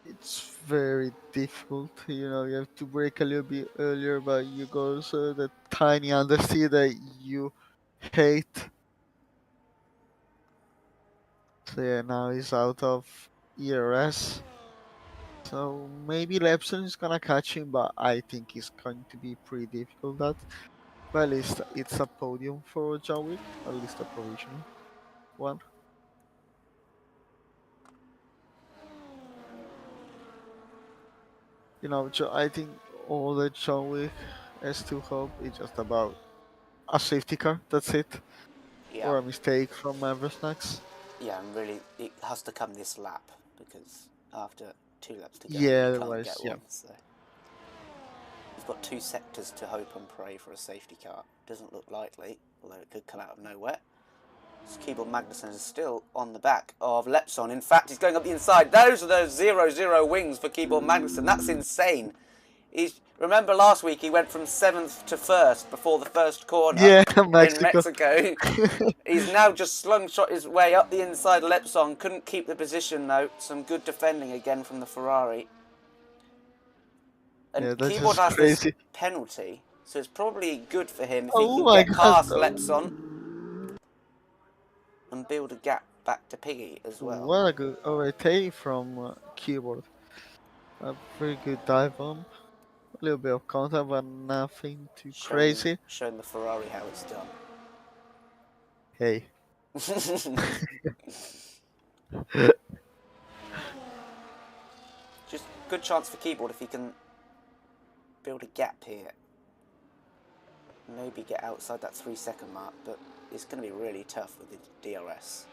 It's very difficult. You know, you have to brake a little bit earlier, but you go also the tiny understeer that you hate. So yeah, now he's out of ERS. So maybe Lepson is gonna catch him, but I think it's going to be pretty difficult. That, but at least it's a podium for John Wick, at least a provisional one. You know, I think all that John Wick has to hope is just about a safety car. That's it, Yeah, or a mistake from Eversnax. yeah, and really it has to come this lap because after 2 laps to go, Yeah, you can't otherwise, get yeah. one. So you've got 2 sectors to hope and pray for a safety car. Doesn't look likely, although it could come out of nowhere. Keyboard Magnussen is still on the back of Lepson. In fact, he's going up the inside. Those are those 0-0 wings for Keyboard Magnussen. That's insane. Remember last week he went from 7th to 1st before the first corner Yeah, in Mexico. Mexico. He's now just slung-shot his way up the inside of Lepson. Couldn't keep the position though. Some good defending again from the Ferrari. And Yeah, that's Keyboard just has this crazy. penalty, so it's probably good for him if he Oh can my get god. past Lepson and build a gap back to Piggy as well. What a good overtake from Keyboard. A very good dive bomb. A little bit of contact, but nothing too crazy. Showing the Ferrari how it's done. Hey. Just good chance for Keyboard if he can build a gap here. Maybe get outside that 3-second mark, but it's going to be really tough with the DRS.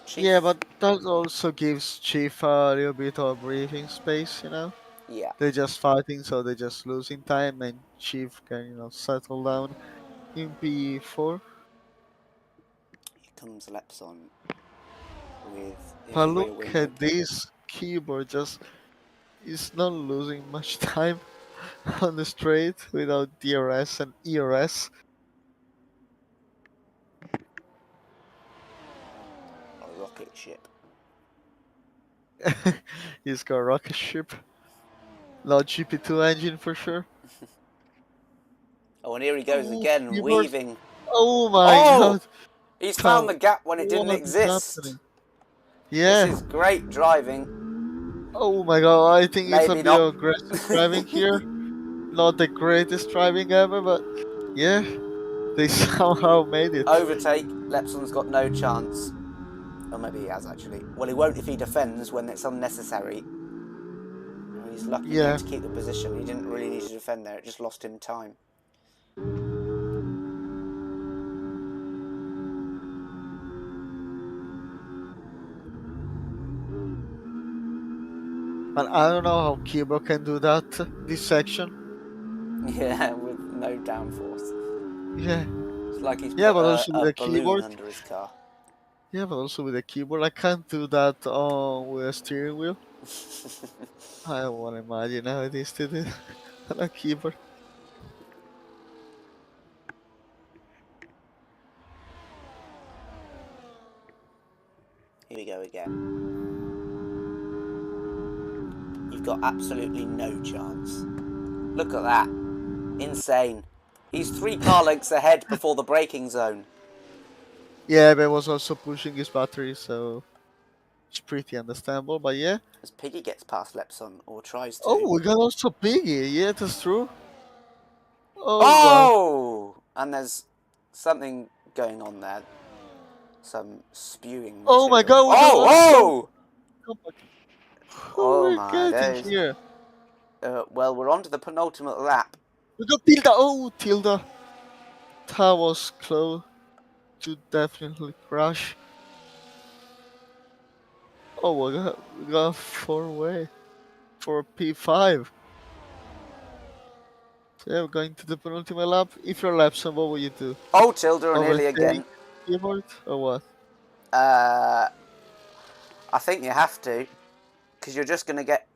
Chief. Yeah, but that also gives Chief a little bit of breathing space, you know? Yeah. They're just fighting, so they're just losing time, and Chief can, you know, settle down in P4. Here comes Lepson with his But rear look window. at this Keyboard, just is not losing much time on the straight without DRS and ERS. A rocket ship. He's got a rocket ship. Not GP2 engine for sure. Oh, and here he goes Ooh, again, Keyboard. weaving. Oh my god. He's Tom, found the gap when it didn't what is exist. happening? This Yeah. is great driving. Oh my god, I think it's a Maybe bit not. of aggressive driving here. Not the greatest driving ever, but yeah, they somehow made it. Overtake. Lepson's got no chance. Or maybe he has actually. Well, he won't if he defends when it's unnecessary. He's lucky Yeah. to keep the position. He didn't really need to defend there. It just lost him time. And I don't know how Kibo can do that this section. Yeah, with no downforce. Yeah. It's like he's Yeah, put but also with a a balloon keyboard. under his car. Yeah, but also with a keyboard. I can't do that with a steering wheel. I don't want to imagine how it is to do on a keyboard. Here we go again. You've got absolutely no chance. Look at that. Insane. He's 3 car lengths ahead before the braking zone. Yeah, but was also pushing his battery, so it's pretty understandable. But yeah. As Piggy gets past Lepson, or tries to. Oh, we got also Piggy. Yeah, that's true. Oh god. Oh! And there's something going on there. Some spewing material. Oh my god, we got Oh! Who Oh we my getting days. here? Well, we're on to the penultimate lap. We got Tilda. Oh, Tilda. That was close to definitely crash. Oh, we got 4-way for P5. So yeah, we're going to the penultimate lap. If you're Lapson, what will you do? Oh, Tilda and nearly Overtake again. keyboard or what? I think you have to, because you're just going to get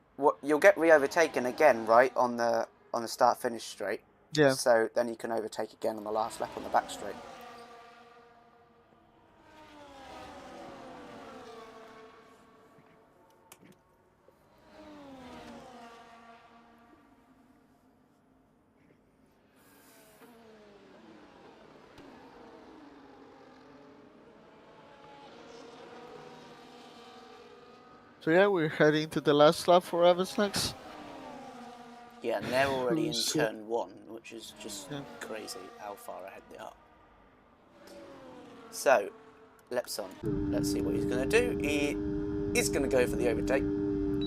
you'll get re-overtaken again, right, on the start-finish straight. Yeah. So then you can overtake again on the last lap on the back straight. So yeah, we're heading to the last lap for Eversnax. Yeah, and they're already in Who's turn 1, which is just yeah. crazy how far ahead they are. So, Lepson, let's see what he's going to do. He is going to go for the overtake,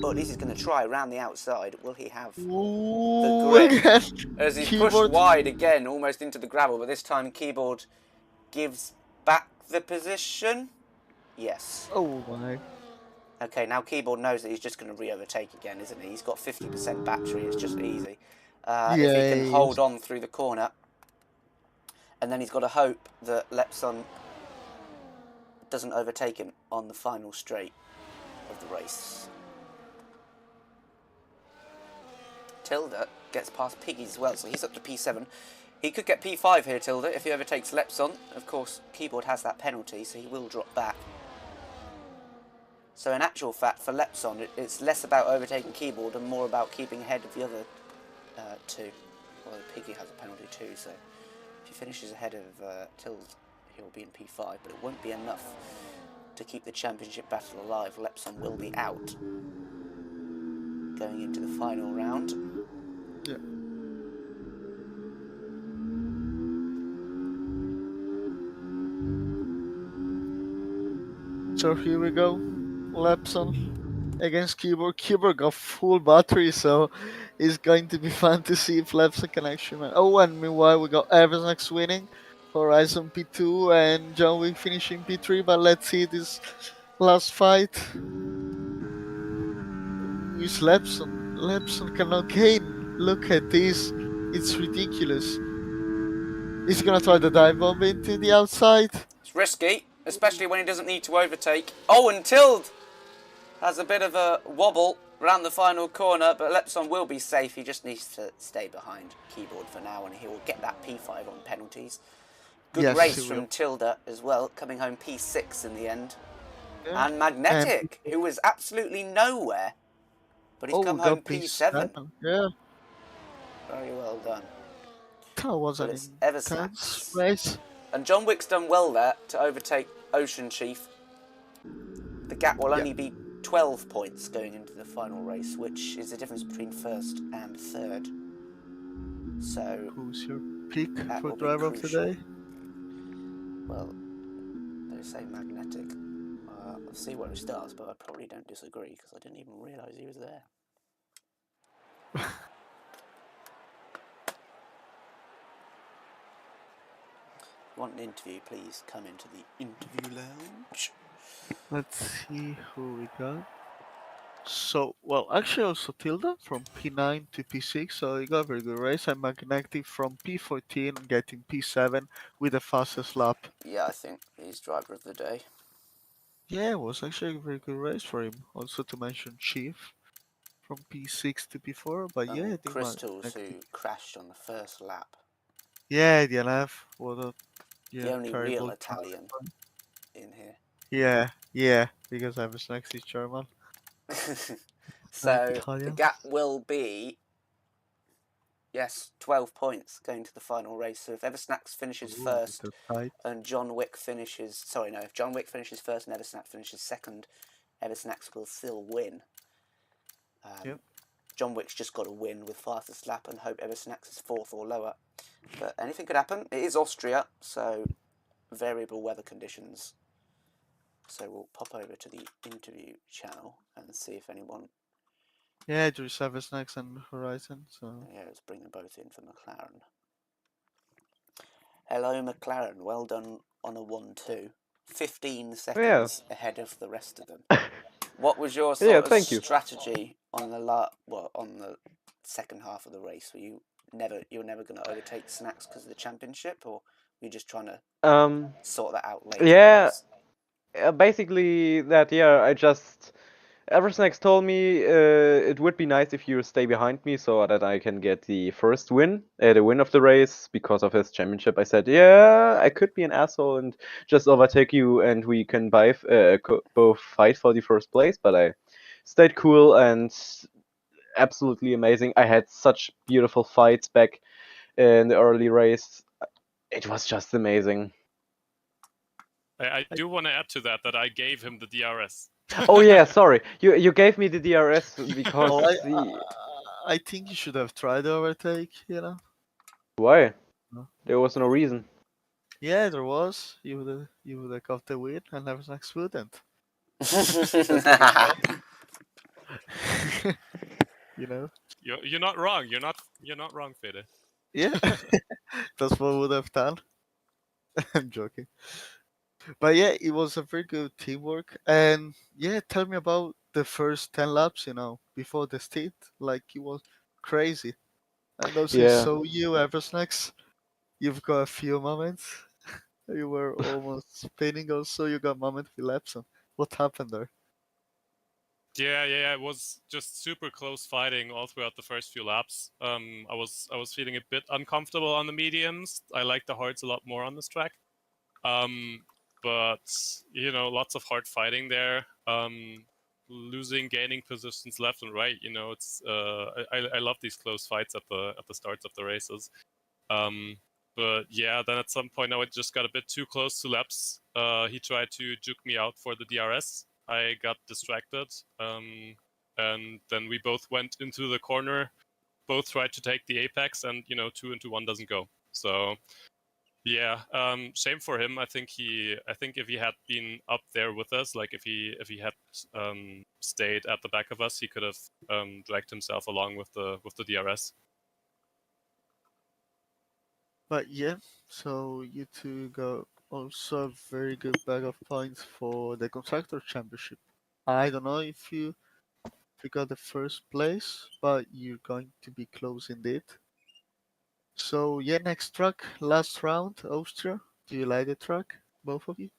or at least he's going to try around the outside. Will he have the Ooh, grip? again. As he's pushed Keyboard. wide again, almost into the gravel, but this time Keyboard gives back the position. Yes. Oh my. Okay, now Keyboard knows that he's just going to re-overtake again, isn't he? He's got 50% battery, it's just easy. If he can hold on through the corner, and then he's got to hope that Lepson doesn't overtake him on the final straight of the race. Tilda gets past Piggy as well, so he's up to P7. He could get P5 here, Tilda, if he overtakes Lepson. Of course, Keyboard has that penalty, so he will drop back. So in actual fact, for Lepson, it's less about overtaking Keyboard and more about keeping ahead of the other two. Although Piggy has a penalty too, so if he finishes ahead of Tilda, he'll be in P5, but it won't be enough to keep the championship battle alive. Lepson will be out going into the final round. Yeah. So here we go. Lapson against Keyboard. Keyboard got full battery, so it's going to be fun to see if Lapson can actually. Oh, and meanwhile we got Eversnax winning, Horizon P2, and John Wick finishing P3. But let's see this last fight. Is Lapson? Lapson cannot gain. Look at this. It's ridiculous. He's gonna try the dive bomb into the outside. It's risky, especially when he doesn't need to overtake. Oh, and Tild has a bit of a wobble around the final corner, but Lepson will be safe. He just needs to stay behind Keyboard for now, and he will get that P5 on penalties. Good race from Tilda as well, coming home P6 in the end. Yeah. And Magnetic, who was absolutely nowhere, but he's come home P7. Yeah. Very well done. That was an intense race. And John Wick's done well there to overtake Ocean Chief. The gap will only be 12 points going into the final race, which is the difference between first and third. So, who's your pick for driver of the day? Well, they say Magnetic. I'll see where he starts, but I probably don't disagree because I didn't even realise he was there. If you want an interview, please come into the interview lounge. Let's see who we got. So, well, actually also Tilda from P9 to P6, so he got a very good race. And Magnetic from P14 getting P7 with the fastest lap. Yeah, I think he's driver of the day. Yeah, it was actually a very good race for him. Also to mention Chief from P6 to P4, but yeah, I think Crystals, who crashed on the first lap. Yeah, DNF. What a the only real Italian in here. Yeah, because Eversnax is German. So the gap will be, 12 points going to the final race. So if Eversnax finishes first and John Wick finishes, if John Wick finishes first and Eversnax finishes second, Eversnax will still win. John Wick's just got to win with fastest lap and hope Eversnax is fourth or lower. But anything could happen. It is Austria, so variable weather conditions. So we'll pop over to the interview channel and see if anyone... Yeah, there's Eversnax and Horizon. So yeah, let's bring them both in for McLaren. Hello, McLaren. Well done on a 1-2. 15 seconds ahead of the rest of them. What was your sort of strategy on the second half of the race? Were you never going to overtake Snacks because of the championship, or were you just trying to sort that out later? Yeah, basically that. Yeah, I just. Eversnax told me it would be nice if you stay behind me so that I can get the first win, the win of the race because of his championship. I said, yeah, I could be an asshole and just overtake you, and we can both fight for the first place. But I stayed cool and absolutely amazing. I had such beautiful fights back in the early race. It was just amazing. I do want to add to that I gave him the DRS. Oh yeah, sorry. You gave me the DRS because I think you should have tried the overtake, you know? Why? No. There was no reason. Yeah, there was. You would have got the win and Eversnax wouldn't. You know? You're not wrong. You're not wrong, Fede. Yeah. That's what I would have done. I'm joking. But yeah, it was a very good teamwork. And yeah, tell me about the first 10 laps, you know, before the stint. Like, it was crazy. And also, Yeah. so you, Eversnax, you've got a few moments. You were almost spinning also. You got moment with laps. What happened there? Yeah. It was just super close fighting all throughout the first few laps. I was feeling a bit uncomfortable on the mediums. I like the hards a lot more on this track. But lots of hard fighting there. Losing, gaining positions left and right. It's I love these close fights at the starts of the races. But yeah, then at some point I just got a bit too close to laps. He tried to juke me out for the DRS. I got distracted, and then we both went into the corner. Both tried to take the apex, and 2 into 1 doesn't go. So yeah, shame for him. I think if he had been up there with us, like if he had stayed at the back of us, he could have dragged himself along with the DRS. But yeah, so you two got also a very good bag of points for the Constructor Championship. I don't know if you got the first place, but you're going to be close indeed. So yeah, next track, last round, Austria. Do you like the track, both of you?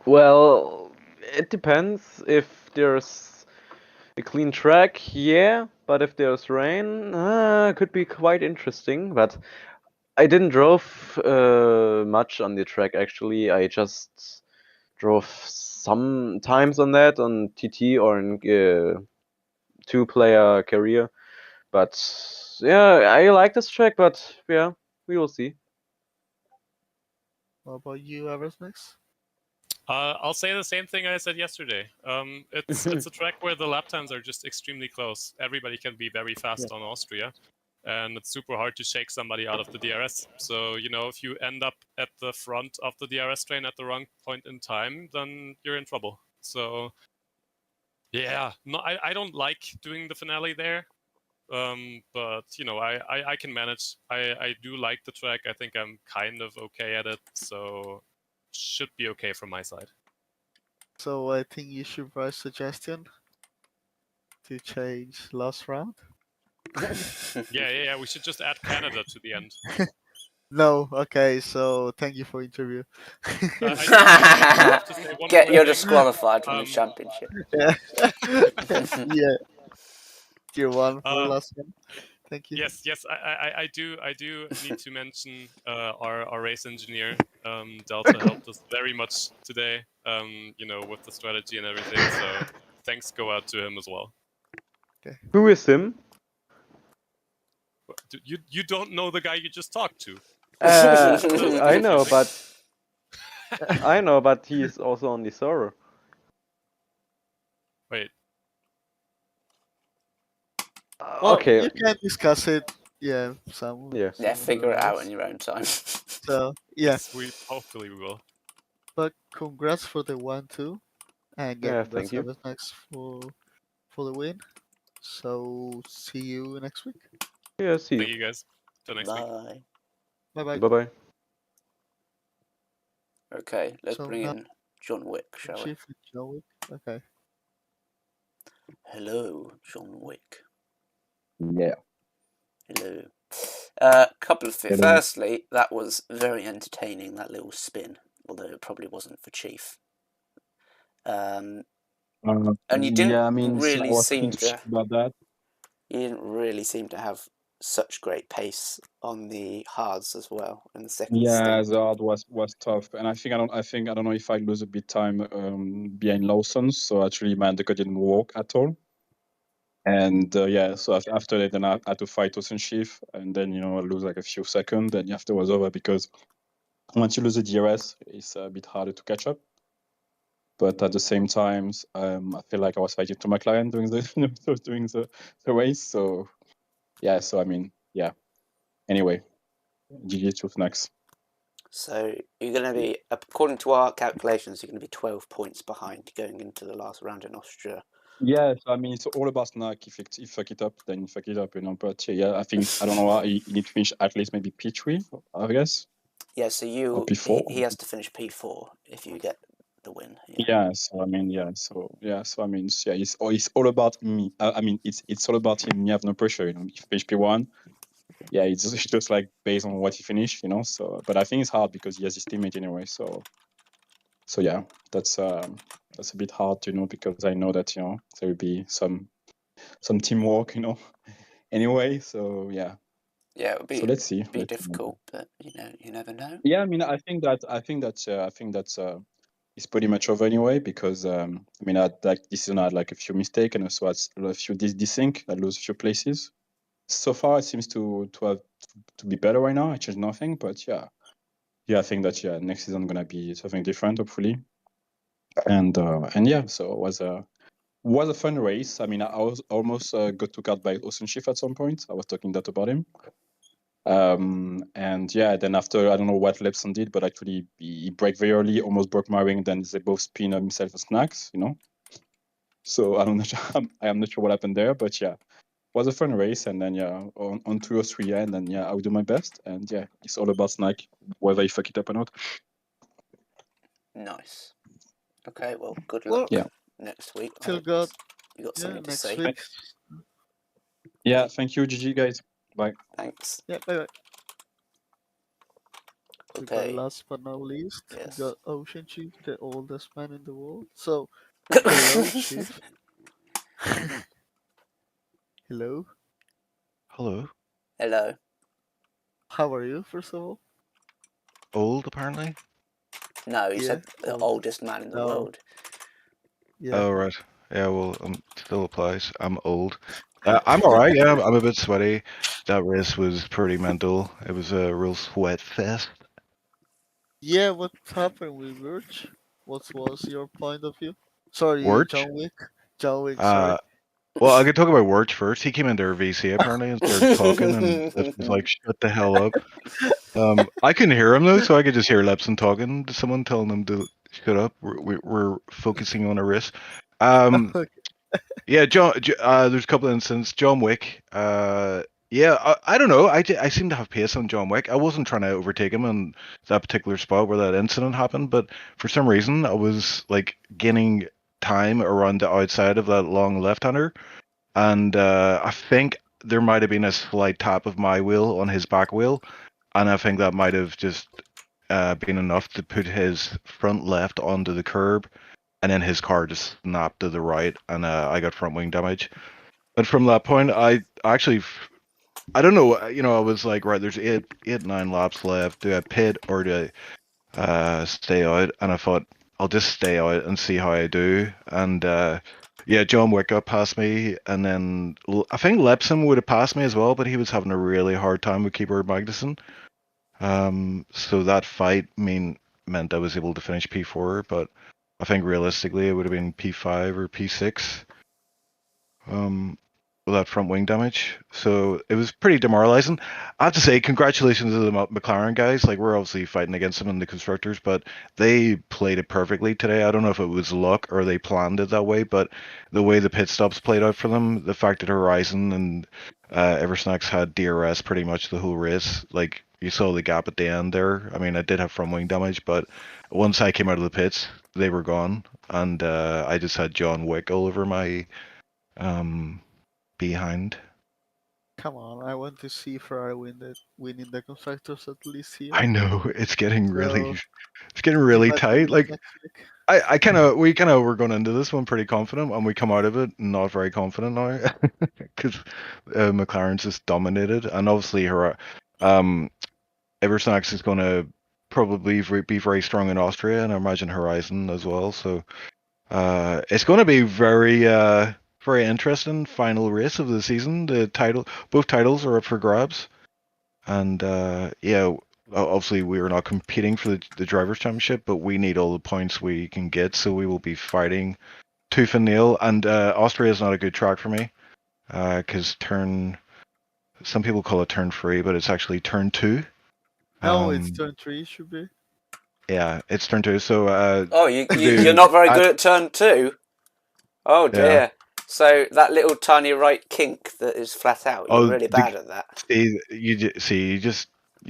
Well, it depends. If there's a clean track, yeah, but if there's rain, could be quite interesting. But I didn't drove much on the track actually. I just drove some times on that on TT or in two-player career. But yeah, I like this track. But yeah, we will see. What about you, Eversnax? I'll say the same thing I said yesterday. It's a track where the lap times are just extremely close. Everybody can be very fast on Austria, and it's super hard to shake somebody out of the DRS. So if you end up at the front of the DRS train at the wrong point in time, then you're in trouble. So yeah, no, I don't like doing the finale there. But I can manage. I do like the track. I think I'm kind of okay at it, so should be okay from my side. So I think you should write a suggestion to change last round. Yeah. We should just add Canada to the end. No, okay. So thank you for interview. You're disqualified from the championship. Yeah. Tier 1 for last one. Thank you. Yes. I do need to mention our race engineer. Delta helped us very much today. With the strategy and everything. So thanks go out to him as well. Okay. Who is him? You don't know the guy you just talked to. I know, but he's also on the server. Wait. Well, okay. You can discuss it. Yeah, Yeah, figure it out in your own time. So yeah. Yes, hopefully we will. But congrats for the 1-2, and yeah, thank you. Next for the win. So see you next week. Yeah, see you. Thank you guys. till next week. Bye. Bye bye. Bye bye. Okay, let's So bring now in John Wick, shall we? Chief and John Wick. Okay. Hello, John Wick. Yeah. Hello. Couple of things. Hello. Firstly, that was very entertaining, that little spin, although it probably wasn't for Chief. And you didn't Yeah, I mean, I really was seem talking to Chief about that. you didn't really seem to have such great pace on the hards as well in the second Yeah, stint. the hard was tough, and I don't know if I lose a bit time behind Lawson's, so actually my undercut didn't work at all. And yeah, so after that, then I had to fight Ocean Chief, and then I lose like a few seconds, and after it was over because once you lose the DRS, it's a bit harder to catch up. But at the same time, I feel like I was fighting to McLaren during the race. So yeah, so I mean, yeah. Anyway, GG Truth next. So you're going to be, according to our calculations, you're going to be 12 points behind going into the last round in Austria. Yeah, so I mean, it's all about snack. If you fuck it up, then you fuck it up, But yeah, I think I don't know how you need to finish at least maybe P3, I guess. Yeah, so Or P4. he has to finish P4 if you get the win. Yeah. So I mean, so I mean, yeah, it's all about me. I mean, it's all about him. You have no pressure, If you finish P1, yeah, it's just like based on what he finished, So, but I think it's hard because he has his teammate anyway. So yeah, that's a bit hard, because I know that there will be some teamwork, Anyway, so yeah. Yeah, it would be So let's see. be difficult, but you never know. Yeah, I mean, I think that it's pretty much over anyway because I mean, this season I had like a few mistakes and also had a few desync. I lose a few places. So far, it seems to be better right now. I changed nothing, but yeah, I think that next season gonna be something different, hopefully. And yeah, so it was a fun race. I mean, I was almost got took out by Ocean Chief at some point. I was talking that about him. And yeah, then after I don't know what Lepson did, but actually he braked very early, almost broke my ring. Then they both spin himself as snacks, So I don't know. I am not sure what happened there, but yeah, it was a fun race. And then yeah, on 2 or 3, and then yeah, I will do my best. And yeah, it's all about snack, whether you fuck it up or not. Nice. Okay, well, good Well, luck Yeah. next week. Till I hope God. you got Yeah, something to next say. week. Yeah, thank you, GG guys. Bye. Thanks. Yeah, bye bye. We got Okay. last but not least, Yes. we got Ocean Chief, the oldest man in the world. So, hello, Chief. Hello. Hello. Hello. How are you, first of all? Old, apparently. No, you Yeah, said the old. oldest man in the No. world. Yeah. Oh, right. Yeah, well, still applies. I'm old. I'm alright, yeah. I'm a bit sweaty. That race was pretty mental. It was a real sweat fest. Yeah, what happened with Verge? What was your point of view? Sorry, Wirch? John Wick. John Wick, sorry. Well, I could talk about Wirch first. He came into our VC apparently and started talking, and Lips was like, "Shut the hell up." I couldn't hear him though, so I could just hear Lipson talking to someone, telling him to shut up. We're focusing on a race. Okay. Yeah, there's a couple of instances. John Wick. Yeah, I don't know. I seem to have pace on John Wick. I wasn't trying to overtake him in that particular spot where that incident happened, but for some reason I was like gaining time around the outside of that long left-hander, and I think there might have been a slight tap of my wheel on his back wheel, and I think that might have just been enough to put his front left onto the curb, and then his car just snapped to the right, and I got front wing damage. But from that point, I actually, I don't know, I was like, right, there's 9 laps left. Do I pit or do I stay out? And I thought, I'll just stay out and see how I do. And yeah, John Wick got past me, and then I think Lepson would have passed me as well, but he was having a really hard time with Keeper Magnussen. So that fight meant I was able to finish P4, but I think realistically it would have been P5 or P6. with that front wing damage. So it was pretty demoralizing. I have to say, congratulations to the McLaren guys. Like, we're obviously fighting against them in the constructors, but they played it perfectly today. I don't know if it was luck or they planned it that way, but the way the pit stops played out for them, the fact that Horizon and Eversnacks had DRS pretty much the whole race, like, you saw the gap at the end there. I mean, I did have front wing damage, but once I came out of the pits, they were gone, and I just had John Wick all over my behind. Come on, I want to see Ferrari winning the constructors at least here. I know it's getting So, really imagine tight. Like next week. we kind of were going into this one pretty confident, and we come out of it not very confident now because McLaren's just dominated, and obviously her Eversnax is going to probably be very strong in Austria, and I imagine Horizon as well. So it's going to be very interesting final race of the season. Both titles are up for grabs, and yeah, obviously we are not competing for the drivers' championship, but we need all the points we can get, so we will be fighting tooth and nail. And Austria is not a good track for me because some people call it turn 3, but it's actually turn 2. No, it's turn 3 should be. Yeah, it's turn 2. So you're not very good at turn 2. Oh dear. Yeah. So that little tiny right kink that is flat out, you're really bad at that. You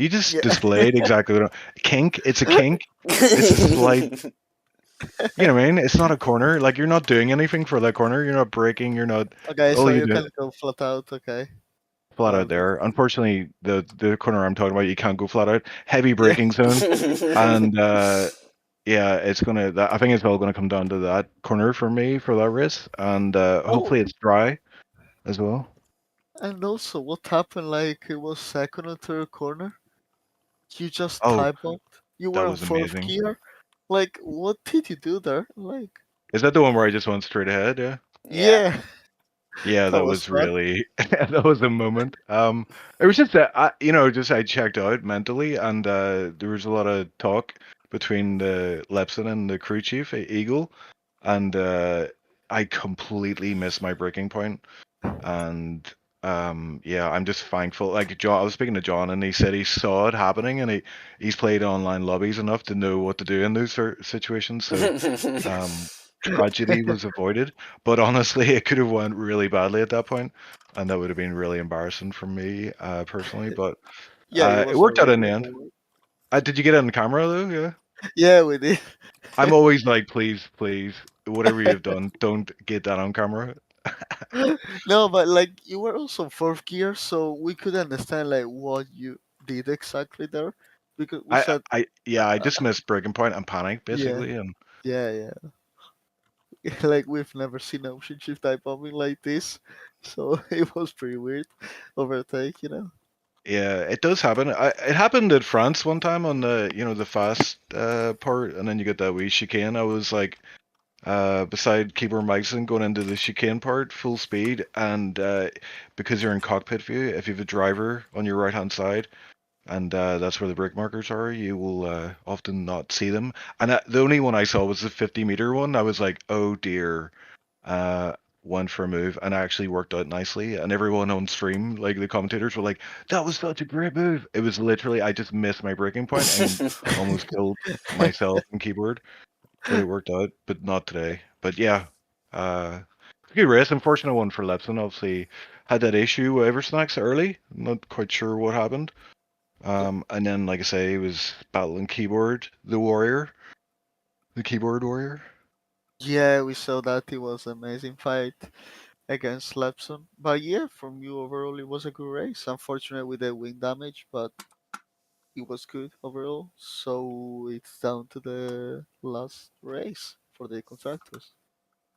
just displayed exactly what kink. It's a kink. It's a slight. You know what I mean? It's not a corner. Like, you're not doing anything for that corner. You're not braking. You're not. Okay, all so you you do- can go flat out. Okay. flat Oh, out there. Unfortunately, the corner I'm talking about, you can't go flat out. Heavy braking zone, and yeah, it's gonna. I think it's all gonna come down to that corner for me for that race, and hopefully it's dry as well. And also, what happened? Like it was second or third corner. You just Oh, tie bumped. You that were on was fourth amazing. gear. Like, what did you do there? Like, Is that the one where I just went straight ahead? Yeah. yeah, Yeah, that was was fun. really that was a moment. It was just that I checked out mentally, and there was a lot of talk between the Lepson and the crew chief Eagle, and I completely missed my breaking point, and yeah, I'm just thankful. Like John, I was speaking to John, and he said he saw it happening, and he's played online lobbies enough to know what to do in those situations. So tragedy was avoided, but honestly, it could have went really badly at that point, and that would have been really embarrassing for me personally. But Yeah, it it was a worked out in really the good end. moment. Did you get it on camera though? Yeah. Yeah, we did. I'm always like, please, whatever you've done, don't get that on camera. No, but like you were also fourth gear, so we could understand like what you did exactly there, because we said, I just missed breaking point and panicked yeah, basically, and yeah. Like we've never seen ocean shift type bombing like this, so it was pretty weird overtake, you know. yeah, it does happen. It happened at France one time on the fast part, and then you get that wee chicane. I was like beside Keyboard Mikeson going into the chicane part full speed, and because you're in cockpit view, if you have a driver on your right hand side, and that's where the brake markers are, you will often not see them. And the only one I saw was the 50-meter one. I was like, oh dear, one for a move, and it actually worked out nicely. And everyone on stream, like the commentators, were like, that was such a great move. It was literally, I just missed my braking point and almost killed myself and Keyboard, but it worked out. But not today. But yeah, good race. Unfortunate one for Lepson. Obviously had that issue with Eversnacks early. Not quite sure what happened. And then, like I say, he was battling Keyboard, the keyboard warrior. Yeah, we saw that it was an amazing fight against Slipstream. But yeah, from you overall, it was a good race. Unfortunate with the wing damage, but it was good overall. So it's down to the last race for the constructors.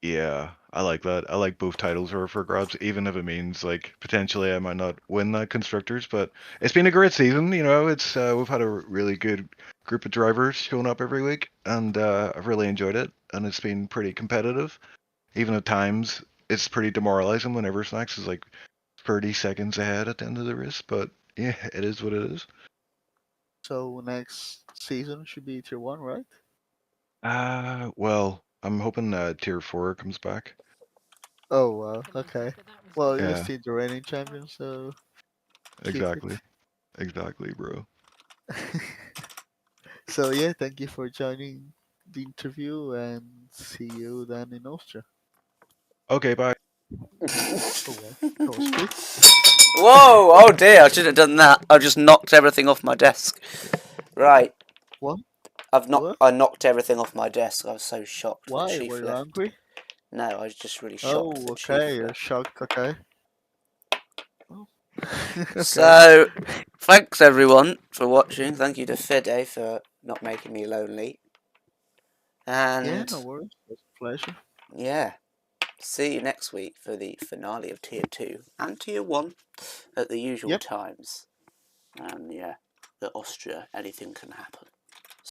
Yeah, I like that. I like both titles are for grabs, even if it means like potentially I might not win that constructors. But it's been a great season. It's we've had a really good group of drivers showing up every week, and I've really enjoyed it. And it's been pretty competitive. Even at times, it's pretty demoralizing whenever Snacks is like 30 seconds ahead at the end of the race. But yeah, it is what it is. So next season should be tier 1, right? Well, I'm hoping Tier 4 comes back. Oh wow. Okay. Well, you're Yeah, still the reigning champion, so keep exactly, exactly, bro. it. So yeah, thank you for joining the interview, and see you then in Austria. Okay, bye. Oh well, that was quick. Whoa! Oh dear, I should have done that. I just knocked everything off my desk. Right. What? I knocked everything off my desk. I was so shocked that Why? Chief Were you left. angry? No, I was just really shocked Oh, that Chief okay. You're left. shocked. Okay. Oh. Okay. So, thanks everyone for watching. Thank you to Fede for not making me lonely. Yeah, And no worries. It's a pleasure. yeah, see you next week for the finale of Tier 2 and Tier 1 at the usual Yep. times. And yeah, at Austria, anything can happen.